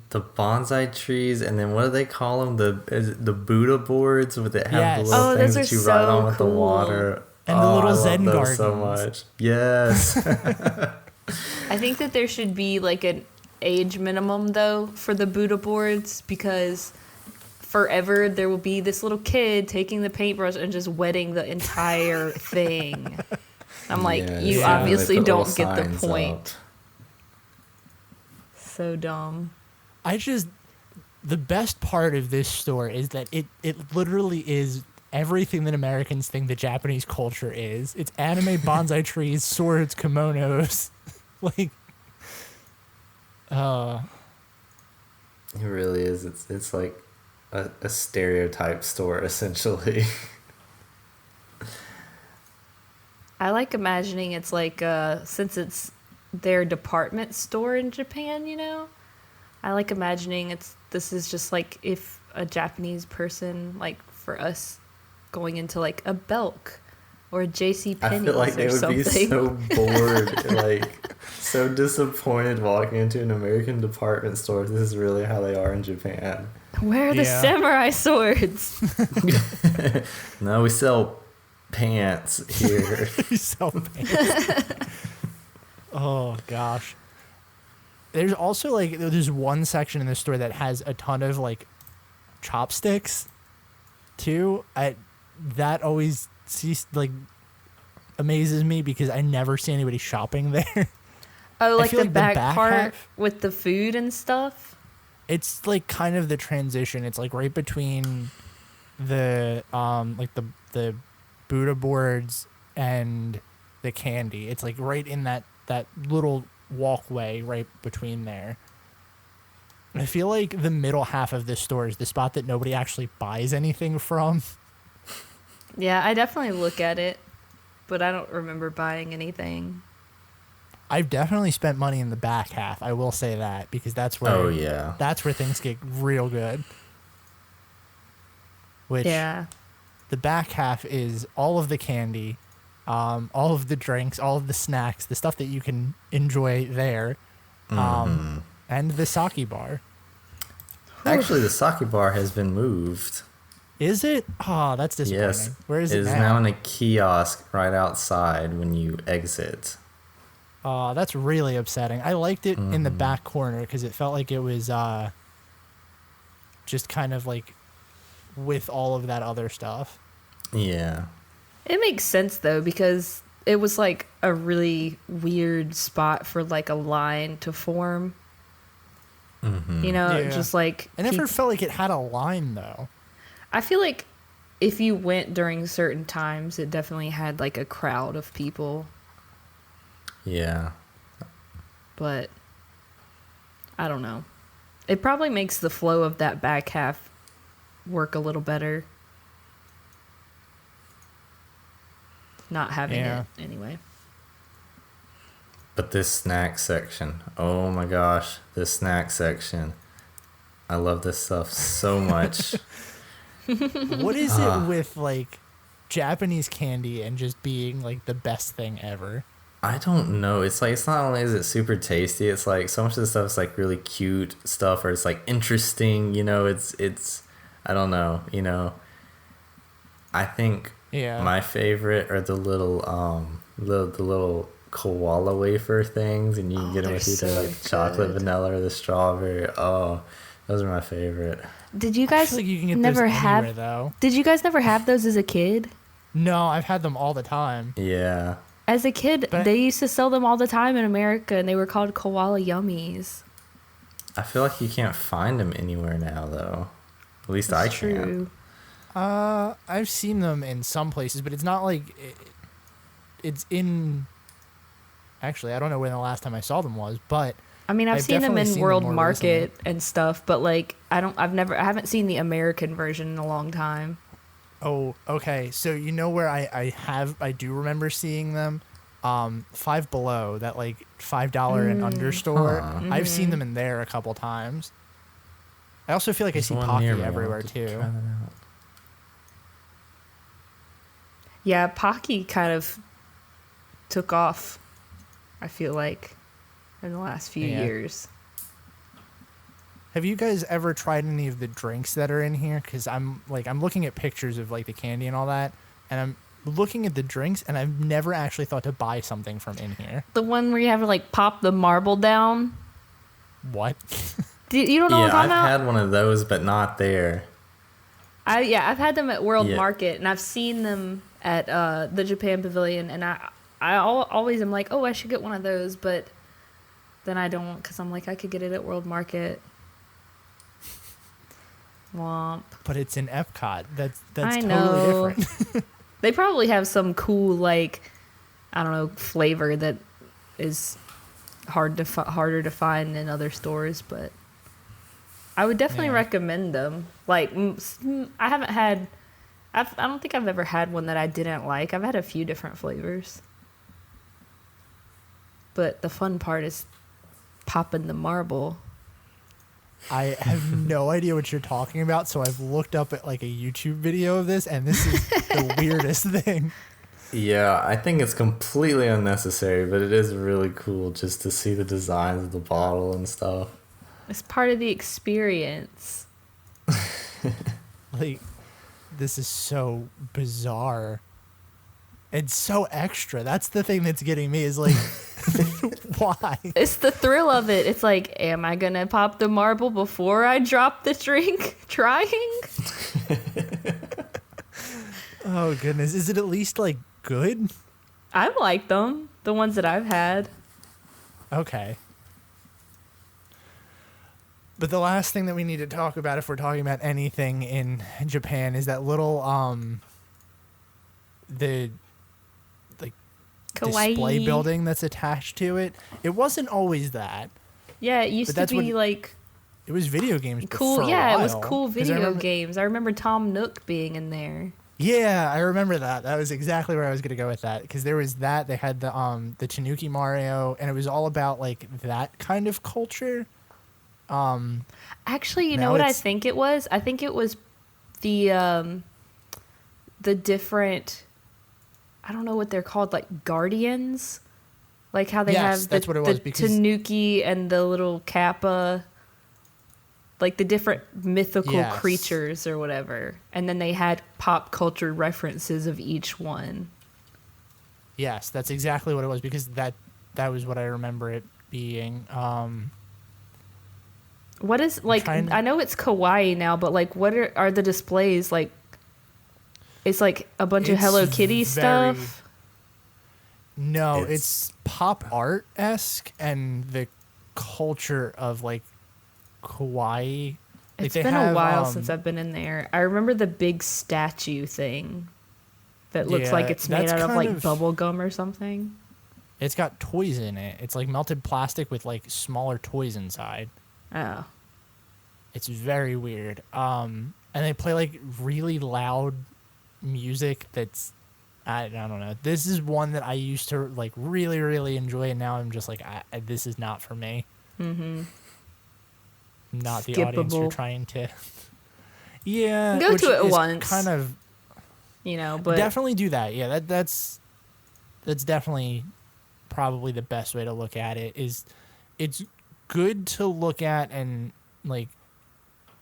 Speaker 6: the bonsai trees, and then what do they call them? The Buddha boards with it have
Speaker 4: Yes.
Speaker 6: the little
Speaker 5: Oh,
Speaker 6: things
Speaker 5: those
Speaker 6: that you
Speaker 5: are
Speaker 6: ride
Speaker 5: so
Speaker 6: on with the
Speaker 5: cool.
Speaker 6: water.
Speaker 4: And the little
Speaker 6: I love
Speaker 4: Zen
Speaker 6: those so
Speaker 4: gardens.
Speaker 6: much. Yes.
Speaker 5: I think that there should be like an age minimum though for the Buddha boards, because forever there will be this little kid taking the paintbrush and just wetting the entire thing. I'm like,
Speaker 6: Yeah,
Speaker 5: you
Speaker 6: yeah, they
Speaker 5: obviously
Speaker 6: put little
Speaker 5: don't get the
Speaker 6: signs
Speaker 5: point.
Speaker 6: out.
Speaker 5: So dumb.
Speaker 4: The best part of this store is that it literally is everything that Americans think the Japanese culture is. It's anime, bonsai trees, swords, kimonos. Like,
Speaker 6: It really is. It's like a stereotype store essentially.
Speaker 5: I like imagining it's like since it's their department store in Japan, you know? I like imagining this is just like if a Japanese person, like for us, going into like a Belk or a JC
Speaker 6: I
Speaker 5: Penney's
Speaker 6: feel like they
Speaker 5: or
Speaker 6: would
Speaker 5: something.
Speaker 6: be so bored, like so disappointed walking into an American department store. This is really how they are in Japan.
Speaker 5: Where are the
Speaker 4: Yeah.
Speaker 5: samurai swords?
Speaker 6: No, we sell pants here.
Speaker 4: so bad. Oh gosh. There's also like there's one section in the store that has a ton of like chopsticks too. That always amazes me because I never see anybody shopping there.
Speaker 5: Oh, like
Speaker 4: feel
Speaker 5: the
Speaker 4: like the
Speaker 5: back
Speaker 4: back
Speaker 5: part
Speaker 4: half-
Speaker 5: with the food and stuff.
Speaker 4: It's like kind of the transition. It's like right between the the Buddha boards and the candy. It's like right in that little walkway right between there. I feel like the middle half of this store is the spot that nobody actually buys anything from.
Speaker 5: Yeah, I definitely look at it, but I don't remember buying anything.
Speaker 4: I've definitely spent money in the back half. I will say that because that's where
Speaker 6: Oh yeah.
Speaker 4: that's where things get real good. Which
Speaker 5: Yeah.
Speaker 4: the back half is all of the candy, all of the drinks, all of the snacks, the stuff that you can enjoy there, and the sake bar.
Speaker 6: Actually, the sake bar has been moved.
Speaker 4: Is it? Oh, that's disappointing.
Speaker 6: Yes.
Speaker 4: Where is
Speaker 6: It
Speaker 4: it
Speaker 6: is
Speaker 4: now?
Speaker 6: now in a kiosk right outside when you exit.
Speaker 4: Oh, that's really upsetting. I liked it in the back corner because it felt like it was just kind of like with all of that other stuff.
Speaker 6: Yeah.
Speaker 5: It makes sense though because it was like a really weird spot for like a line to form. You know,
Speaker 4: Yeah.
Speaker 5: just like
Speaker 4: I never felt like it had a line though.
Speaker 5: I feel like if you went during certain times, it definitely had like a crowd of people,
Speaker 6: Yeah.
Speaker 5: but I don't know. It probably makes the flow of that back half work a little better. Not having
Speaker 4: Yeah.
Speaker 5: it anyway.
Speaker 6: But this snack section, oh my gosh, this snack section. I love this stuff so much.
Speaker 4: What is it with like Japanese candy and just being like the best thing ever?
Speaker 6: I don't know. It's like, it's not only is it super tasty, it's like so much of the stuff is like really cute stuff or it's like interesting, you know, it's I don't know, you know. I think
Speaker 4: Yeah.
Speaker 6: my favorite are the little the little koala wafer things, and you can get them
Speaker 5: they're
Speaker 6: with either
Speaker 5: so
Speaker 6: like chocolate,
Speaker 5: good.
Speaker 6: vanilla, or the strawberry. Oh, those are my favorite.
Speaker 5: Did you
Speaker 4: I
Speaker 5: guys
Speaker 4: feel like you can get
Speaker 5: never
Speaker 4: those
Speaker 5: have
Speaker 4: anywhere, though.
Speaker 5: Did you guys never have those as a kid?
Speaker 4: No, I've had them all the time.
Speaker 6: Yeah.
Speaker 5: As a kid,
Speaker 4: But-
Speaker 5: they used to sell them all the time in America and they were called koala yummies.
Speaker 6: I feel like you can't find them anywhere now, though. At least I
Speaker 5: It's
Speaker 6: can't.
Speaker 5: true.
Speaker 4: I've seen them in some places, but it's not like it's in. Actually, I don't know when the last time I saw them was, but
Speaker 5: I mean, I've seen them
Speaker 4: definitely
Speaker 5: in
Speaker 4: seen them
Speaker 5: World
Speaker 4: more
Speaker 5: Market
Speaker 4: recently.
Speaker 5: and stuff, but like I haven't seen the American version in a long time.
Speaker 4: Oh, okay. So you know where I do remember seeing them, Five Below, that like $5 and under store.
Speaker 6: Huh.
Speaker 4: I've seen them in there a couple times. I also feel like
Speaker 6: There's
Speaker 4: I see
Speaker 6: one near
Speaker 4: Pocky
Speaker 6: me. I'll
Speaker 4: everywhere
Speaker 6: have to
Speaker 4: too.
Speaker 6: try that out.
Speaker 5: Yeah, Pocky kind of took off, I feel like, in the last few
Speaker 4: Yeah.
Speaker 5: years.
Speaker 4: Have you guys ever tried any of the drinks that are in here? Because I'm looking at pictures of like the candy and all that, and I'm looking at the drinks, and I've never actually thought to buy something from in here.
Speaker 5: The one where you have to like pop the marble down.
Speaker 4: What?
Speaker 5: You don't know what
Speaker 6: Yeah,
Speaker 5: I'm
Speaker 6: I've
Speaker 5: talking about?
Speaker 6: had one of those, but not there.
Speaker 5: I've had them at World
Speaker 6: Yeah.
Speaker 5: Market, and I've seen them at the Japan Pavilion, and always am like, oh, I should get one of those, but then I don't, because I'm like, I could get it at World Market. Womp.
Speaker 4: But it's in Epcot. That's
Speaker 5: I
Speaker 4: totally
Speaker 5: know.
Speaker 4: different.
Speaker 5: They probably have some cool, like, I don't know, flavor that is harder to find in other stores, but I would definitely
Speaker 4: Yeah.
Speaker 5: recommend them. Like, I haven't had, I don't think I've ever had one that I didn't like. I've had a few different flavors. But the fun part is popping the marble.
Speaker 4: I have no idea what you're talking about, so I've looked up at like a YouTube video of this, and this is the weirdest thing.
Speaker 6: Yeah, I think it's completely unnecessary, but it is really cool just to see the designs of the bottle and stuff.
Speaker 5: It's part of the experience.
Speaker 4: Like, this is so bizarre. It's so extra. That's the thing that's getting me is like, why?
Speaker 5: It's the thrill of it. It's like, am I gonna pop the marble before I drop the drink? Trying.
Speaker 4: Oh goodness, is it at least like good?
Speaker 5: I like them. The ones that I've had.
Speaker 4: Okay. But the last thing that we need to talk about, if we're talking about anything in Japan, is that little the like
Speaker 5: Kawaii.
Speaker 4: display building that's attached to it. It wasn't always that.
Speaker 5: Yeah, it used
Speaker 4: But
Speaker 5: to
Speaker 4: that's
Speaker 5: be
Speaker 4: what-
Speaker 5: like
Speaker 4: It was video games.
Speaker 5: cool.
Speaker 4: For a
Speaker 5: Yeah, it was
Speaker 4: while.
Speaker 5: cool
Speaker 4: 'Cause
Speaker 5: video games. I remember Tom Nook being in there.
Speaker 4: Yeah, I remember that. That was exactly where I was gonna go with that, because there was that. They had the Tanuki Mario, and it was all about like that kind of culture.
Speaker 5: Actually, you
Speaker 4: Now
Speaker 5: know what I
Speaker 4: it's-
Speaker 5: think it was? I think it was the different, I don't know what they're called, like guardians, like how they
Speaker 4: Yes,
Speaker 5: have
Speaker 4: that's what it was, because-
Speaker 5: Tanuki and the little Kappa, like the different mythical
Speaker 4: Yes.
Speaker 5: creatures or whatever, and then they had pop culture references of each one.
Speaker 4: Yes, that's exactly what it was, because that was what I remember it being.
Speaker 5: What is like?
Speaker 4: trying to-
Speaker 5: I know it's kawaii now, but like, what are the displays like? It's like a bunch of
Speaker 4: It's
Speaker 5: Hello Kitty
Speaker 4: very-
Speaker 5: stuff.
Speaker 4: No,
Speaker 6: It's-
Speaker 4: it's pop art-esque, and the culture of like kawaii. Like,
Speaker 5: It's
Speaker 4: they
Speaker 5: been a
Speaker 4: have,
Speaker 5: while since I've been in there. I remember the big statue thing that looks
Speaker 4: Yeah,
Speaker 5: like it's made
Speaker 4: that's
Speaker 5: out of
Speaker 4: kind
Speaker 5: like
Speaker 4: of-
Speaker 5: bubble gum or something.
Speaker 4: It's got toys in it. It's like melted plastic with like smaller toys inside.
Speaker 5: Oh,
Speaker 4: It's very weird. And they play like really loud music that's I don't know. This is one that I used to like really, really enjoy, and now I'm just like, this is not for me. Mm-hmm. Not the audience you're
Speaker 5: Skippable.
Speaker 4: trying to. Yeah,
Speaker 5: Go
Speaker 4: which
Speaker 5: to it
Speaker 4: is
Speaker 5: once.
Speaker 4: Kind of
Speaker 5: you know, but
Speaker 4: definitely do that. Yeah, that's definitely probably the best way to look at it. Is it's good to look at and like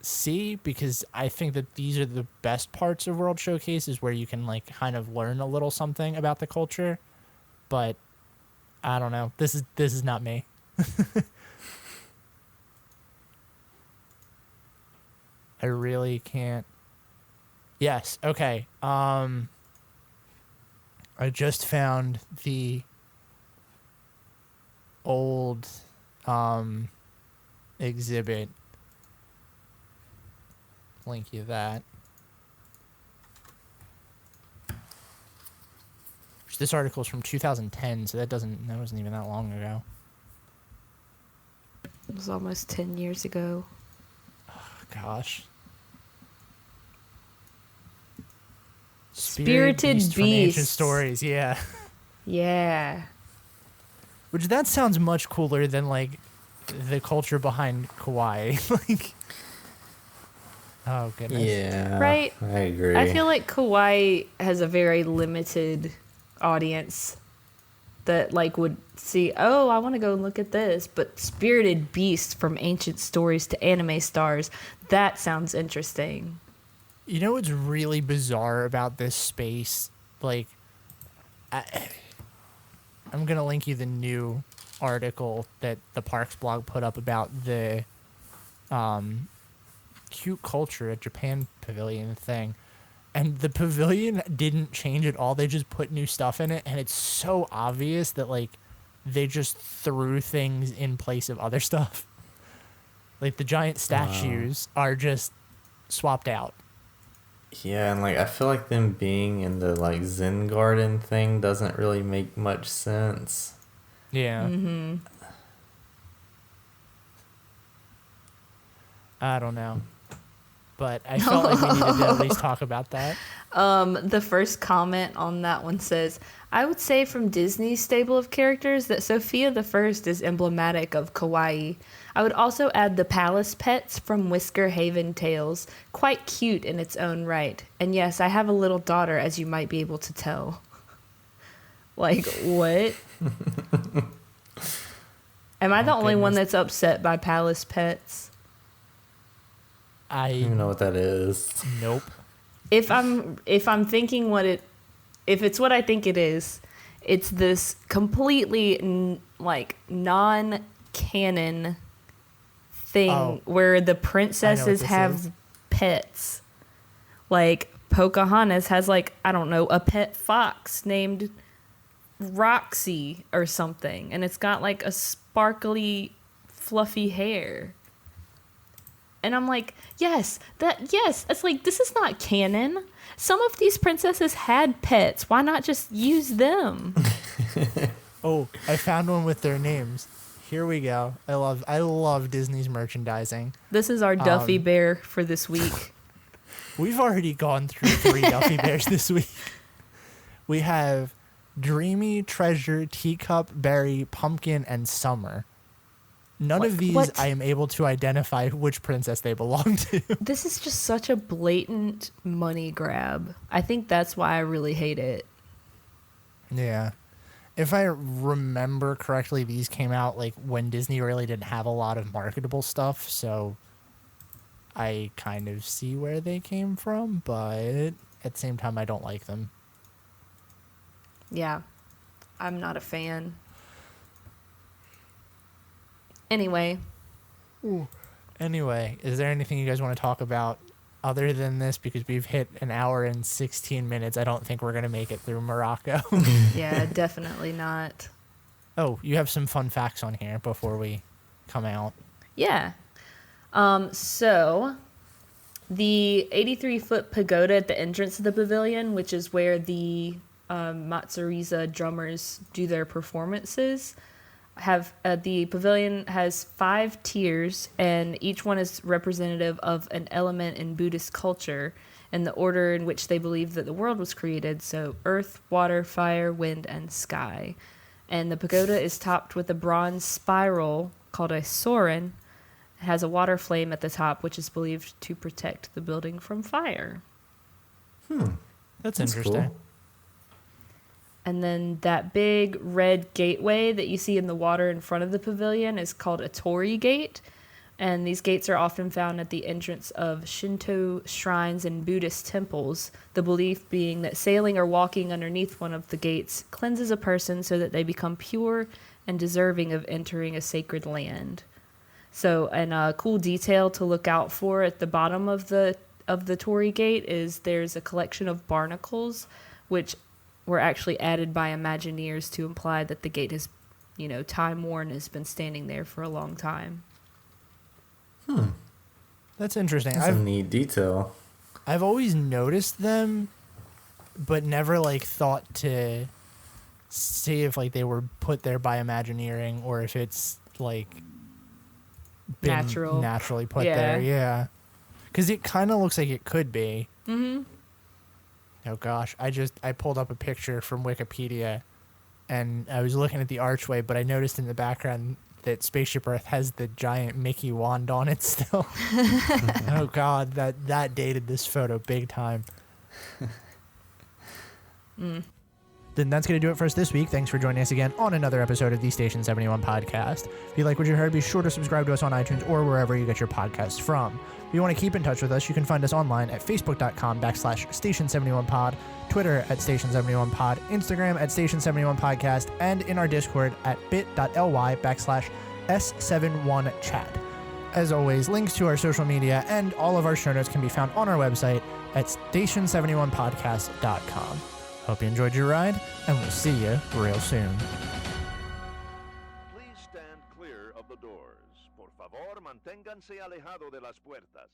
Speaker 4: see, because I think that these are the best parts of World Showcase, is where you can like kind of learn a little something about the culture. But I don't know. This is not me. I really can't. Yes. Okay. I just found the old exhibit. Link you that. This article is from 2010, so that wasn't even that long ago.
Speaker 5: it was almost 10 years ago.
Speaker 4: Gosh.
Speaker 5: Spirited
Speaker 4: from Ancient
Speaker 5: Beasts.
Speaker 4: Stories, yeah.
Speaker 5: Yeah.
Speaker 4: Which that sounds much cooler than like the culture behind kawaii. Like, oh goodness.
Speaker 6: Yeah.
Speaker 5: Right.
Speaker 6: I agree.
Speaker 5: I feel like kawaii has a very limited audience that like would see, oh, I want to go and look at this. But Spirited Beasts, from Ancient Stories to Anime Stars, that sounds interesting.
Speaker 4: You know what's really bizarre about this space? Like, I'm gonna link you the new article that the Parks blog put up about the cute culture at Japan Pavilion thing. And the pavilion didn't change at all. They just put new stuff in it, and it's so obvious that like they just threw things in place of other stuff. Like the giant statues are just swapped out.
Speaker 6: Yeah, and like I feel like them being in the like Zen garden thing doesn't really make much sense.
Speaker 4: Yeah. I don't know. But I felt like we needed to at least talk about that.
Speaker 5: The first comment on that one says, I would say from Disney's stable of characters that Sophia the First is emblematic of kawaii. I would also add the palace pets from Whisker Haven Tales, quite cute in its own right. And yes, I have a little daughter, as you might be able to tell. Like, what? Am I the only one
Speaker 4: goodness.
Speaker 5: that's upset by palace pets?
Speaker 6: I don't even know what that is.
Speaker 4: Nope.
Speaker 5: If I'm thinking what it if it's what I think it is, it's this completely non-canon thing where the princesses have pets. Like Pocahontas has like, I don't know, a pet fox named Roxy or something, and it's got like a sparkly fluffy hair. And I'm like, yes, it's like, this is not canon. Some of these princesses had pets. Why not just use them?
Speaker 4: Oh, I found one with their names. Here we go. I love Disney's merchandising.
Speaker 5: This is our Duffy Bear for this week.
Speaker 4: We've already gone through 3 Duffy Bears this week. We have Dreamy, Treasure, Teacup, Berry, Pumpkin, and Summer. None of these I am able to identify which princess they belong to.
Speaker 5: This is just such a blatant money grab. I think that's why I really hate it.
Speaker 4: Yeah. If I remember correctly, these came out like when Disney really didn't have a lot of marketable stuff, so I kind of see where they came from, but at the same time, I don't like them.
Speaker 5: Yeah. I'm not a fan. Anyway,
Speaker 4: is there anything you guys want to talk about other than this? Because we've hit an hour and 16 minutes. I don't think we're going to make it through Morocco.
Speaker 5: Yeah, definitely not.
Speaker 4: Oh, you have some fun facts on here before we come out.
Speaker 5: Yeah. So the 83-foot pagoda at the entrance of the pavilion, which is where the Matsuriza drummers do their performances, the pavilion has 5 tiers, and each one is representative of an element in Buddhist culture and the order in which they believe that the world was created. So earth, water, fire, wind, and sky. And the pagoda is topped with a bronze spiral called a soren. It has a water flame at the top, which is believed to protect the building from fire.
Speaker 4: That's interesting.
Speaker 6: Cool.
Speaker 5: And then that big red gateway that you see in the water in front of the pavilion is called a torii gate. And these gates are often found at the entrance of Shinto shrines and Buddhist temples, the belief being that sailing or walking underneath one of the gates cleanses a person so that they become pure and deserving of entering a sacred land. So, and a cool detail to look out for at the bottom of the torii gate is there's a collection of barnacles, which were actually added by Imagineers to imply that the gate is, time-worn, has been standing there for a long time.
Speaker 4: That's interesting.
Speaker 6: That's a neat detail.
Speaker 4: I've always noticed them, but never thought to see if they were put there by Imagineering or if it's been naturally put there. Yeah, because it kind of looks like it could be. Mm-hmm. Oh gosh, I pulled up a picture from Wikipedia, and I was looking at the archway, but I noticed in the background that Spaceship Earth has the giant Mickey wand on it still. Oh god, that dated this photo big time. Then that's going to do it for us this week. Thanks for joining us again on another episode of the Station 71 podcast. If you like what you heard, be sure to subscribe to us on iTunes or wherever you get your podcasts from. If you want to keep in touch with us, you can find us online at facebook.com/Station71pod, Twitter at Station71pod, Instagram at Station71podcast, and in our Discord at bit.ly/S71chat. As always, links to our social media and all of our show notes can be found on our website at Station71podcast.com. Hope you enjoyed your ride, and we'll see you real soon.
Speaker 2: Please stand clear of the doors. Por favor, manténganse alejado de las puertas.